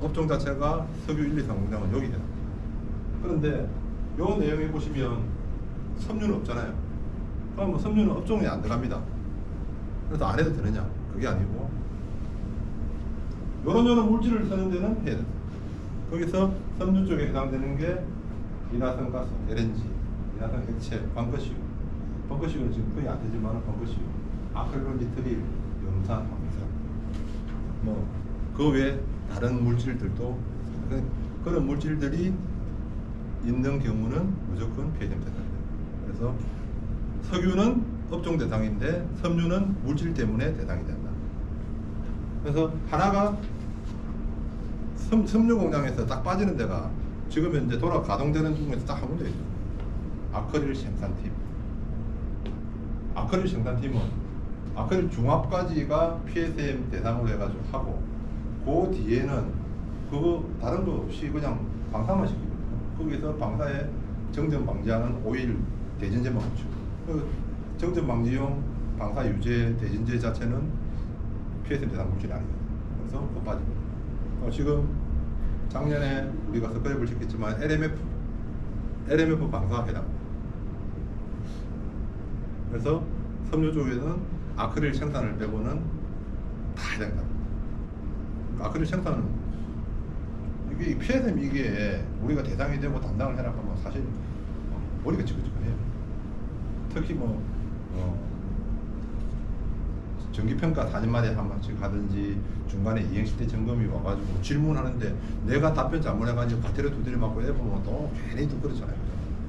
업종 자체가 석유 1, 2, 3 공장은 여기다. 그런데 요 내용에 보시면 섬유는 없잖아요. 그럼 뭐 섬유는 업종에 안 들어갑니다. 그래서 안 해도 되느냐? 그게 아니고 요런 물질을 쓰는 데는 해야 된다. 거기서 섬유 쪽에 해당되는 게 이나선 가스, LNG, 이나선 액체, 방거시유. 방거시유는 지금 거의 안 되지만 방거시유, 아크릴론 니트릴, 염산, 황산, 뭐 그 외에 다른 물질들도, 그런 물질들이 있는 경우는 무조건 PSM 대상입니다. 그래서 석유는 업종 대상인데 섬유는 물질 때문에 대상이 된다. 그래서 하나가 섬유 공장에서 딱 빠지는 데가 지금 현재 가동되는 중에서 딱 한 군데 있어요. 아크릴 생산팀. 아크릴 생산팀은 아크릴 중합까지가 PSM 대상으로 해가지고 하고, 그 뒤에는 그거 다른 거 없이 그냥 방사만 시키거든요. 거기서 방사에 정전 방지하는 오일 대진제만 붙이고, 그 정전 방지용 방사 유제 대진제 자체는 PSM 대상 물질이 아니거든요. 그래서 그거 빠지고, 지금 작년에 우리가 스크랩을 시켰지만 LMF 방사 해당. 그래서 섬유 쪽에는 아크릴 생산을 빼고는 다 해당된다. 아크릴 생산은 이게 PSM 이게 우리가 대상이 되고 담당을 해라 하면 사실 머리가 지긋지긋해요. 특히 정기평가 4년마다 한 번씩 하든지 중간에 이행시 때 점검이 와가지고 질문하는데 내가 답변 잘못해가지고 과태료 두드려 맞고 해보면 또 괜히 또 그렇잖아요.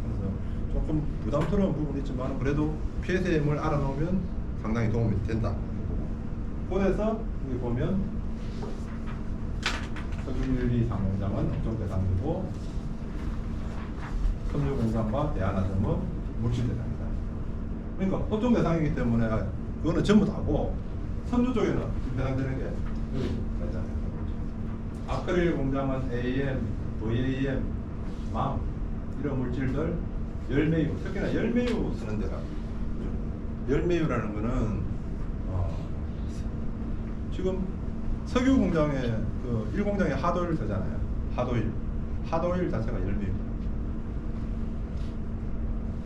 그래서 조금 부담스러운 부분이 있지만 그래도 PSM을 알아놓으면 상당히 도움이 된다. 그래서 여기 보면 석유 1, 2, 3 공장은 업종 대상이고 섬유 공장과 대한화점은 물질 대상이다. 그러니까 업종 대상이기 때문에 그거는 전부 다고, 섬유 쪽에는 해당되는 게 여기 있잖아요. 아크릴 공장은 AM, VAM, 망 이런 물질들 열매유, 특히나 열매유 쓰는 데가 열매유라는 거는 지금 석유 공장에 그 1공장에 하도일 쓰잖아요. 하도일 자체가 열매유.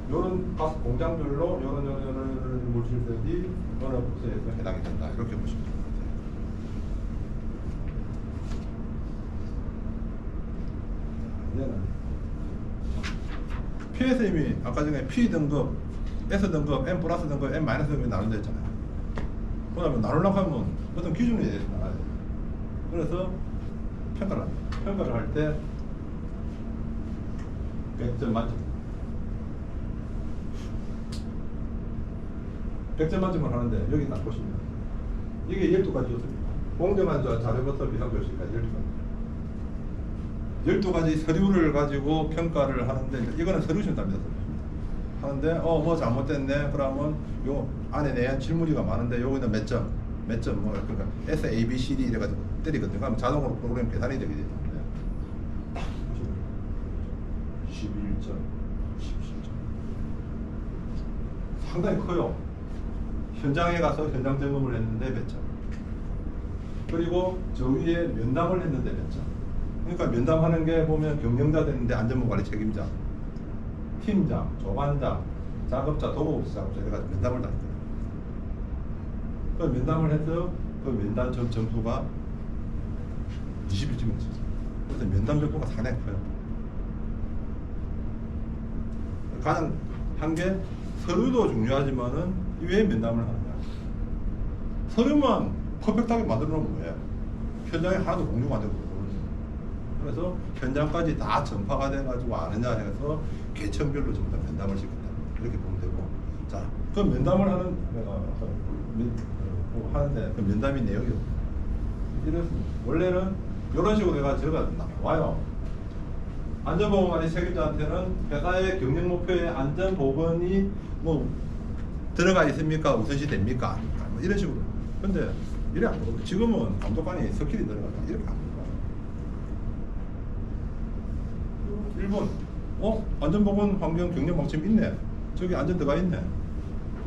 요런 가스 공장별로 요런 물질들이 어느 부서에서 해당이 된다. 이렇게 보시면 됩니다. 이제는 PSM이 아까 전에 P 등급, S 등급, M 플러스 등급, M 마이너스 등급이 나눈다 했잖아요. 그다음에 나누려고 하면 어떤 기준이 나와야 돼요. 그래서 평가를 합니다. 평가를 할 때 100점 만점. 100점 만점을 하는데 여기 딱 보시면 이게 12가지 요소입니다. 공정한 자료부터 비상조치까지 12가지. 12가지 서류를 가지고 평가를 하는데 이거는 서류 심사입니다. 하는데 뭐 잘못됐네 그러면 요 안에 내야 질문지가 많은데 여기는 몇 점 뭐 그러니까 S, A, B, C, D 이래가지고 때리거든요. 그러면 자동으로 프로그램 계산이 되게 되죠. 11점, 17점 상당히 커요. 현장에 가서 현장 점검을 했는데 몇 점. 그리고 저 위에 면담을 했는데 몇 점. 그러니까 면담하는 게 보면 경영자 되는데 안전관리 책임자, 팀장, 조반장, 작업자, 도구업체 작업자 이래가지고 면담을 다 했거든요. 그 면담을 해서 그 면담 점수가 21점이었어요. 그래서 면담 벽보가 상당히 커요. 가장 한 게 서류도 중요하지만은 왜 면담을 하느냐. 서류만 퍼펙트하게 만들어 놓으면 뭐예요? 현장에 하나도 공유가 안 되고 그래서 현장까지 다 전파가 돼가지고 아느냐 해서 계층별로 전부 다 면담을 시켰다. 이렇게 보면 되고. 자, 그 면담을 하는데 그 면담의 내용이 이렇습니다. 원래는 이런 식으로 내가 제가 나와요. 안전보건관리 책임자한테는 회사의 경영 목표에 안전보건이 뭐 들어가 있습니까? 우선시 됩니까? 아닙니까? 뭐 이런 식으로. 근데 이래 안 되고 지금은 감독관이 스킬이 들어가서 이렇게 안 돼요. 1번 안전보건 환경 경영 방침 있네. 저기 안전 들어가 있네.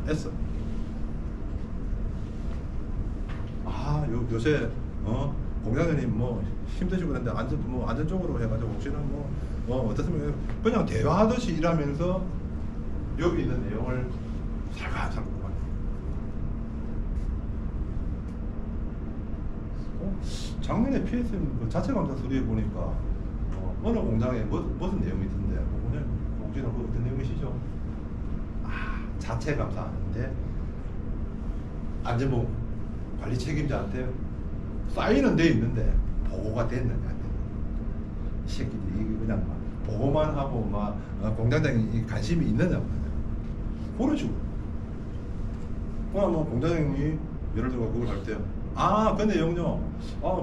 S. 요새 공장장님 뭐 힘드시고 그런데 안전 쪽으로 해가지고 혹시나 어떻습니까? 그냥 대화하듯이 일하면서 여기 있는 내용을 살살살 작년에 PSM 그 자체 감사 서류에 보니까 어느 공장에 무슨 내용이 있던데 오늘 혹시나 어떤 내용이시죠? 자체 감사하는데 안전보건 관리 책임자한테 사인은 돼 있는데 보고가 됐느냐 안 됐느냐. 이 새끼들이 그냥 막 보고만 하고 막 공장장이 관심이 있느냐 그런 식으로. 뭐 공장장이 예를 들어 그걸 할 때 그 내용요.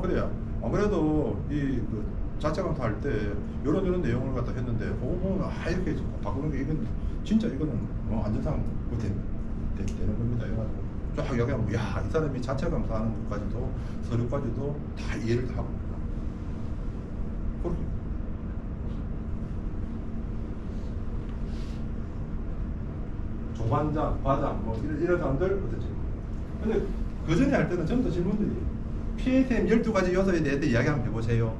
그래요. 아무래도 그 자체 감사할 때 이런 내용을 갖다 했는데 그거 보면 이렇게 바꾸는 게 이건 진짜 이거는 안전상 되는 겁니다. 이래가지고 쫙 이야기하면 이 사람이 자체 감사하는 것까지도 서류까지도 다 이해를 하고 그렇게. 조반장, 과장 뭐 이런 사람들 어떻지? 근데 그 전에 할 때는 전부 다 질문들이 PSM 12가지 요소에 대해서 이야기 한번 해보세요.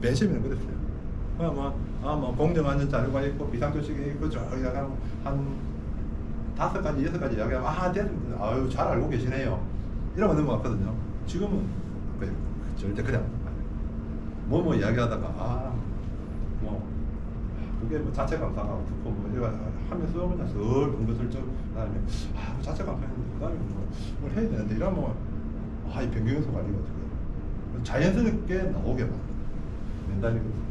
맨 처음에는 그랬어요. 뭐 공정안전 자료가 있고 비상조치가 있고 쭉 이야기하면 한 5가지, 6가지 이야기하면 됐습니다. 잘 알고 계시네요. 이러면 넘어갔거든요. 지금은 절대 그냥 뭐 이야기하다가 그게 뭐 자체 감사가 어떻고 뭐 이거 하면서 그냥 슬 은근슬쩍 그다음에 자체 감사했는데 그다음에 뭘 해야 되는데 이러면 이 변경요소 관리가 어떻게 자연스럽게 나오게 막 면담이거든요.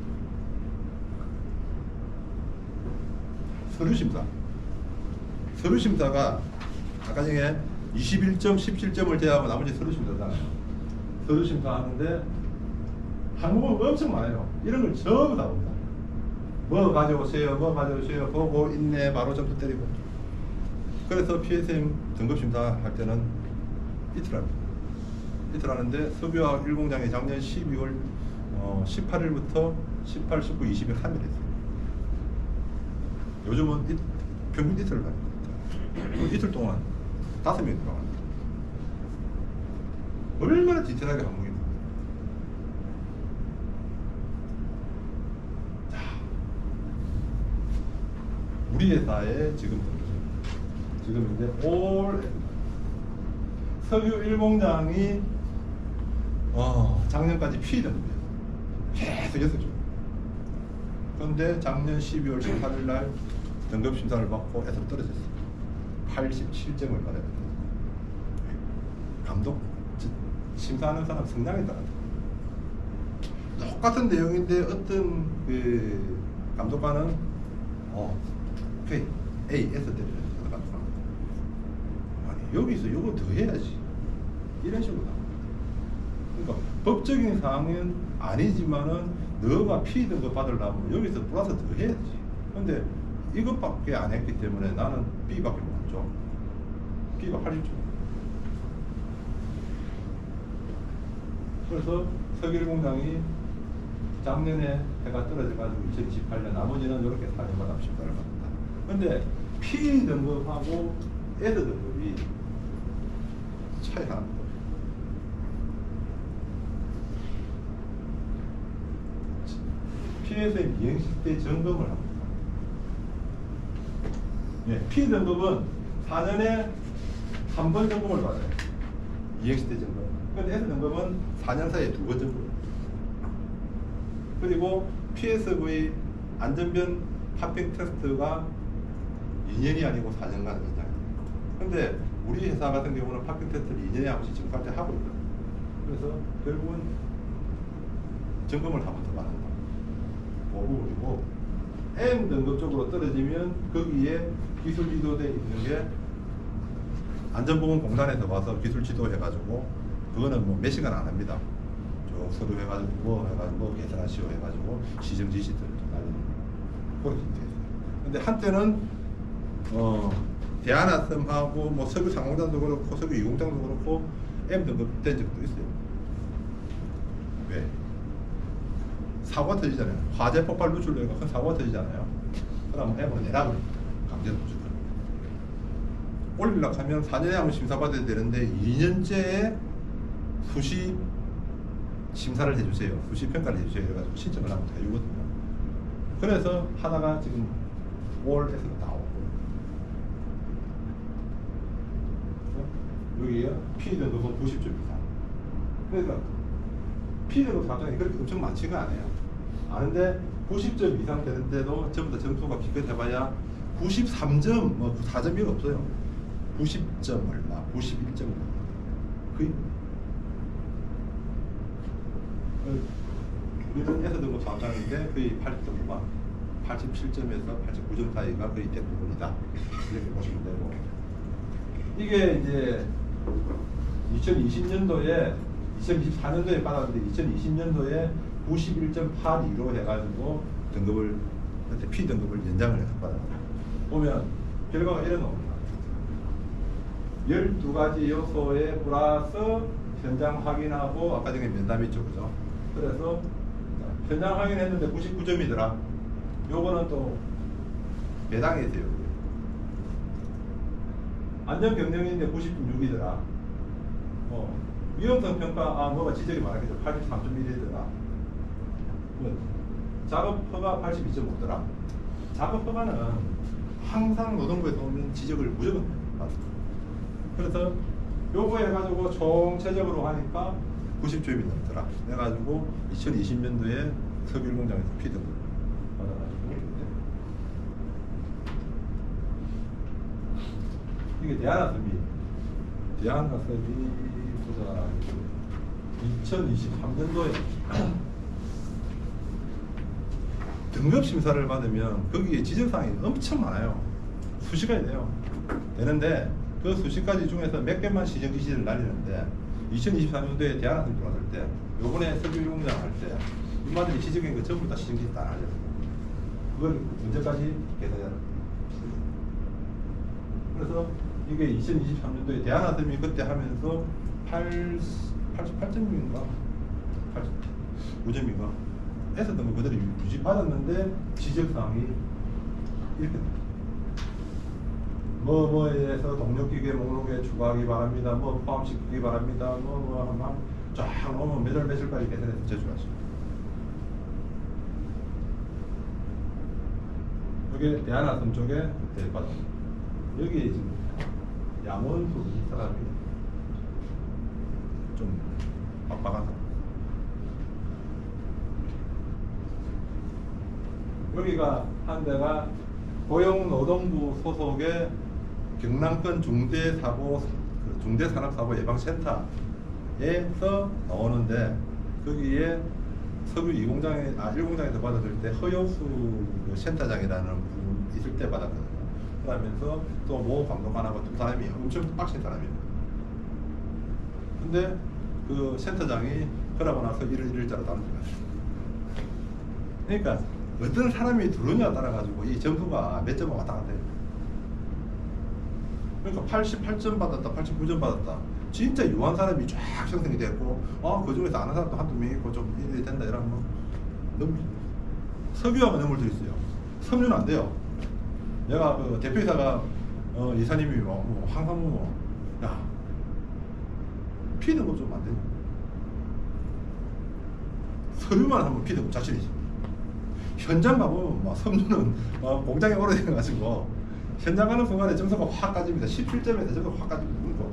서류심사가 아까 전에 21점, 17점을 제외하고 나머지 서류심사잖아요. 서류심사 하는데 항목은 엄청 많아요. 이런 걸 전부 다 봅니다. 뭐 가져오세요, 보고 있네, 바로 점수 때리고. 그래서 PSM 등급심사 할 때는 이틀 합니다. 이틀하는데 석유화학 1공장이 작년 12월 18일부터 18, 19, 20일 3일 했어요. 요즘은 평균 이틀을 갑니다. 이틀 동안 5명이 들어갑니다. 얼마나 디테일하게 항목입니다. 자, 우리 회사의 지금 이제 올 석유 1공장이 작년까지 피해등급이에요. 계속 했었죠. 그런데 작년 12월 18일 날 등급 심사를 받고 에서 떨어졌어요. 87점을 받아야 돼요. 감독 심사하는 사람 성향에 따라 똑같은 내용인데 어떤 그 감독관은 오케이 A에서 때려요. 아니 여기서 이거 더 해야지 이런 식으로 나옵니다. 그러니까 법적인 사항은 아니지만은 너가 P 등급 받으려면 여기서 플러스 더 해야지. 근데 이것밖에 안 했기 때문에 나는 B밖에 못 줘. B가 80점. 그래서 석유공장이 작년에 해가 떨어져가지고 2028년 나머지는 이렇게 4년마다 심사를 받는다. 근데 P 등급하고 S 등급이 차이 나는 P에서 이행시 때 점검을 합니다. 예, P 등급은 4년에 한 번 점검을 받아요. 이행시 때 점검. 근데 S 등급은 4년 사이에 2번 점검. 그리고 PSV 안전변 파핑 테스트가 2년이 아니고 4년간 연장. 근데 우리 회사 같은 경우는 파핑 테스트를 2년에 한 번씩 지금까지 하고 있거든요. 그래서 결국은 점검을 한 번 더 받는다. 그 부분이고, M 등급 쪽으로 떨어지면 거기에 기술 지도대 있는 게 안전보건공단에서 와서 기술 지도 해가지고 그거는 뭐 몇 시간 안 합니다. 쭉 서류 해가지고 뭐 해가지고 계산하시오 해가지고 시정 지시들 날리는 그렇게 돼 있어요. 근데 한때는 대한아섬하고 뭐 석유 상공장도 그렇고 석유 이공장도 그렇고 M 등급 된 적도 있어요. 왜? 사고가 터지잖아요. 화재 폭발 누출되니까 큰 사고가 터지잖아요. 그러면 M을 내라고 강제로 누출. 올리려고 하면 4년에 한 번 심사받아야 되는데 2년째에 수시 심사를 해주세요. 수시 평가를 해주세요. 그래가지고 신청을 하면 되거든요. 그래서 하나가 지금 5월에서 나오고 여기에 P 등급은 90점 이상. 그러니까 P 등급 사정이 그렇게 엄청 많지가 않아요. 아는데 90점 이상 되는데도 전부 다 점수가 기껏 해봐야 93점, 뭐 4점이 없어요. 90점 얼마, 91점 얼마. 우리는 에서 등급 4장인데 거의 80점 후반, 87점에서 89점 사이가 거의 대부분이다. 이렇게 보시면 되고. 이게 이제 2020년도에 2024년도에 받았는데 2020년도에 91.82로 해가지고 등급을 그때 P 등급을 연장을 해서 받았어요. 보면 결과가 이런 겁니다. 12가지 요소에 플러스 현장 확인하고 아까 전에 면담 있죠, 그죠? 그래서 현장 확인했는데 99점이더라. 요거는 또 배당이 돼요. 안전 경영인데 90.6이더라. 위험성 평가 뭐가 지적이 많았겠죠. 83.1이더라. 작업 허가 82.5더라. 작업 허가는 항상 노동부에서 오면 지적을 무조건 받습니다. 그래서 요거 해가지고 총체적으로 하니까 90점이 넘더라. 해가지고 2020년도에 석유공장에서 피드를 받아가지고 이게 대한가스비 보자 2023년도에 등급 심사를 받으면 거기에 지적사항이 엄청 많아요. 수시간이 돼요. 되는데 그 수시까지 중에서 몇 개만 시정 지시를 날리는데 2024년도에 대한항공 들어왔을 때 요번에 석유공장 할 때 인마들이 지적한 거 전부 다 시정 지시 다 날렸어요. 그걸 언제까지 계산해야 합니다. 그래서 이게 2023년도에 대한항공이 그때 하면서 88점인가 9점인가 했었던 거 그대로 유지받았는데 지적사항이 이렇게 됩니다. 뭐뭐에서 동력기계 목록에 추가하기 바랍니다. 뭐 포함시키기 바랍니다. 쫙 놓으면 몇월 며칠까지 계산해서 제출하시고 여기 대한아섬 쪽에 대바다 여기 지금 양원수 이 사람이 좀 빡빡한 사람. 여기가 한 대가 고용노동부 소속의 경남권 중대산업사고 예방센터에서 나오는데 거기에 석유 1공장에서 받아들 때 허효수 그 센터장이라는 분 있을 때 받았거든요. 그러면서 또 모 감독관하고 두 사람이 엄청 빡친 사람입니다. 근데 그 센터장이 그러고 나서 일일자로 다른 데가 있어요. 그러니까 어떤 사람이 들어오냐에 따라 가지고 이 점수가 몇 점을 왔다 갔다 해요. 그러니까 88점 받았다, 89점 받았다. 진짜 유한 사람이 쫙 형성이 됐고, 그 중에서 아는 사람도 한두 명 있고 좀 일이 된다 이러면 너무 석유하고 뇌물들이 있어요. 섬유는 안 돼요. 내가 그 대표이사가 이사님이 항상 야 피는 거 좀 안 되냐? 서류만 하면 피는 거 자신이지. 현장 가보면 막 섬유는 공장에 오래돼가지고 현장 가는 순간에 점수가 확 까집니다. 17점에서 점수가 확 까집니다. 그러니까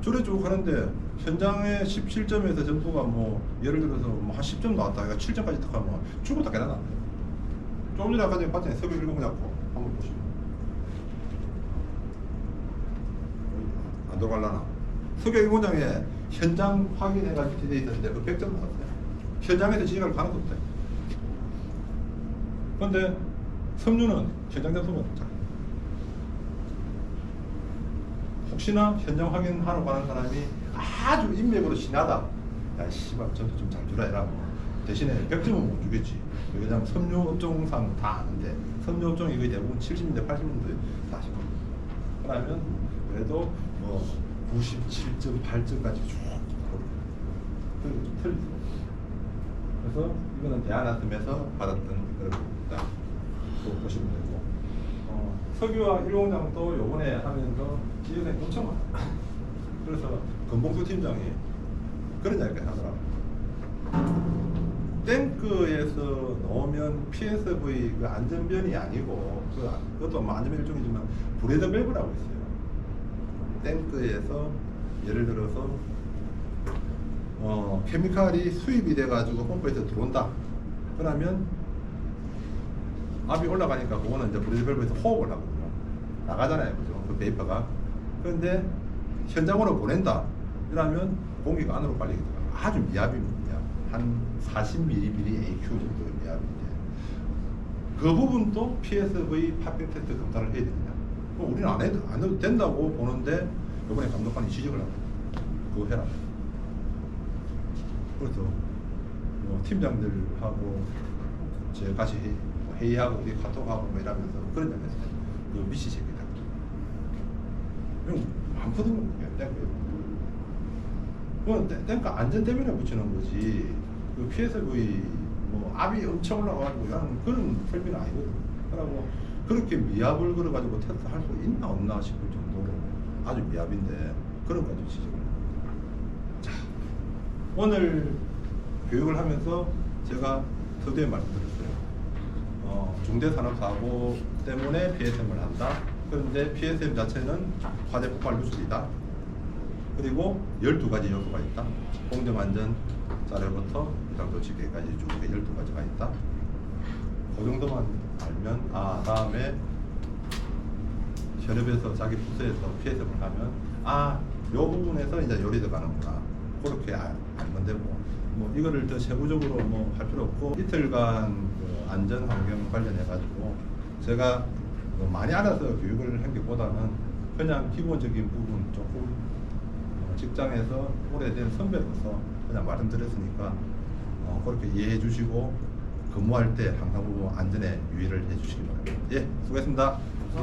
저래 쭉 하는데 현장에 17점에서 점수가 뭐 예를 들어서 뭐 한 10점 나왔다. 그러니까 7점까지 딱 하면 죽었다 깨어나. 조금 전에 아까 전에 봤더니 석유 1공 잡고 한번 보시면 안 들어갈라나. 석유 1공장에 현장 확인해가지고 돼 있었는데 그 100점 나왔어요. 현장에서 지적을 가는 거 없어요. 근데 섬유는 현장 점수가 작아요. 혹시나 현장 확인하러 가는 사람이 아주 인맥으로 친하다. 야 씨발 점수 좀 잘 주라 해라. 대신에 100점은 못 주겠지. 왜냐면 섬유 업종상 다 아는데 섬유 업종이 거의 대부분 70년대 80년대 다 하시고 그러면 그래도 뭐 97.8점까지 쭉 그리고 좀 틀리죠. 그래서 이거는 대한아섬에서 받았던 그런 겁니다. 또 보시면 되고 석유와 1공장도 요번에 하면서 지연에 엄청 많아요. 그래서 건봉수 팀장이 그런 이야기를 하더라고요. 탱크에서 넣으면 PSV 그 안전변이 아니고 그것도 뭐 안전변 일종이지만 브레드 밸브라고 있어요. 탱크에서 예를 들어서 케미칼이 수입이 돼가지고 펌프에서 들어온다. 그러면 압이 올라가니까 그거는 이제 브레드 밸브에서 호흡을 하거든요. 나가잖아요, 그죠? 그 베이퍼가. 그런데 현장으로 보낸다. 이러면 공기가 안으로 빨리 들어가. 아주 미압입니다. 한 40mm AQ 정도의 미압인데 그 부분도 PSV 파핑 테스트 검사를 해야 됩니다. 우리는 안 해도 된다고 보는데 이번에 감독관이 지적을 합니다. 그거 해라. 그래서 뭐 팀장들하고 제가 같이 회의하고 우리 카톡하고 뭐 이러면서 그런 얘기 했어요. 그 미시 새끼다. 많거든요. 그건 탱크 안전 때문에 붙이는 거지. 그 PSV 뭐 압이 엄청 올라가지고 그런 설비는 아니거든. 그러고 그렇게 미압을 걸어가지고 테스트할 수 있나 없나 싶을 정도로 아주 미압인데 그런 것까지 지적을 합니다. 자, 오늘 교육을 하면서 제가 서두에 말씀드렸어요. 중대산업사고 때문에 PSM을 한다. 그런데 PSM 자체는 화재 폭발 누출이다. 그리고 12가지 요소가 있다. 공정안전 자료부터 비상조치계까지 쭉 12가지가 있다. 그 정도만 알면 다음에 현업에서 자기 부서에서 PSM을 하면 요 부분에서 이제 요리 들어가는구나. 그렇게 알면 되고 뭐 이거를 더 세부적으로 뭐 할 필요 없고 이틀간 그 안전 환경 관련해 가지고 제가 많이 알아서 교육을 한 게보다는 그냥 기본적인 부분 조금 직장에서 오래된 선배로서 그냥 말씀드렸으니까 그렇게 이해해 주시고 근무할 때 항상 안전에 유의를 해 주시기 바랍니다. 예, 수고했습니다.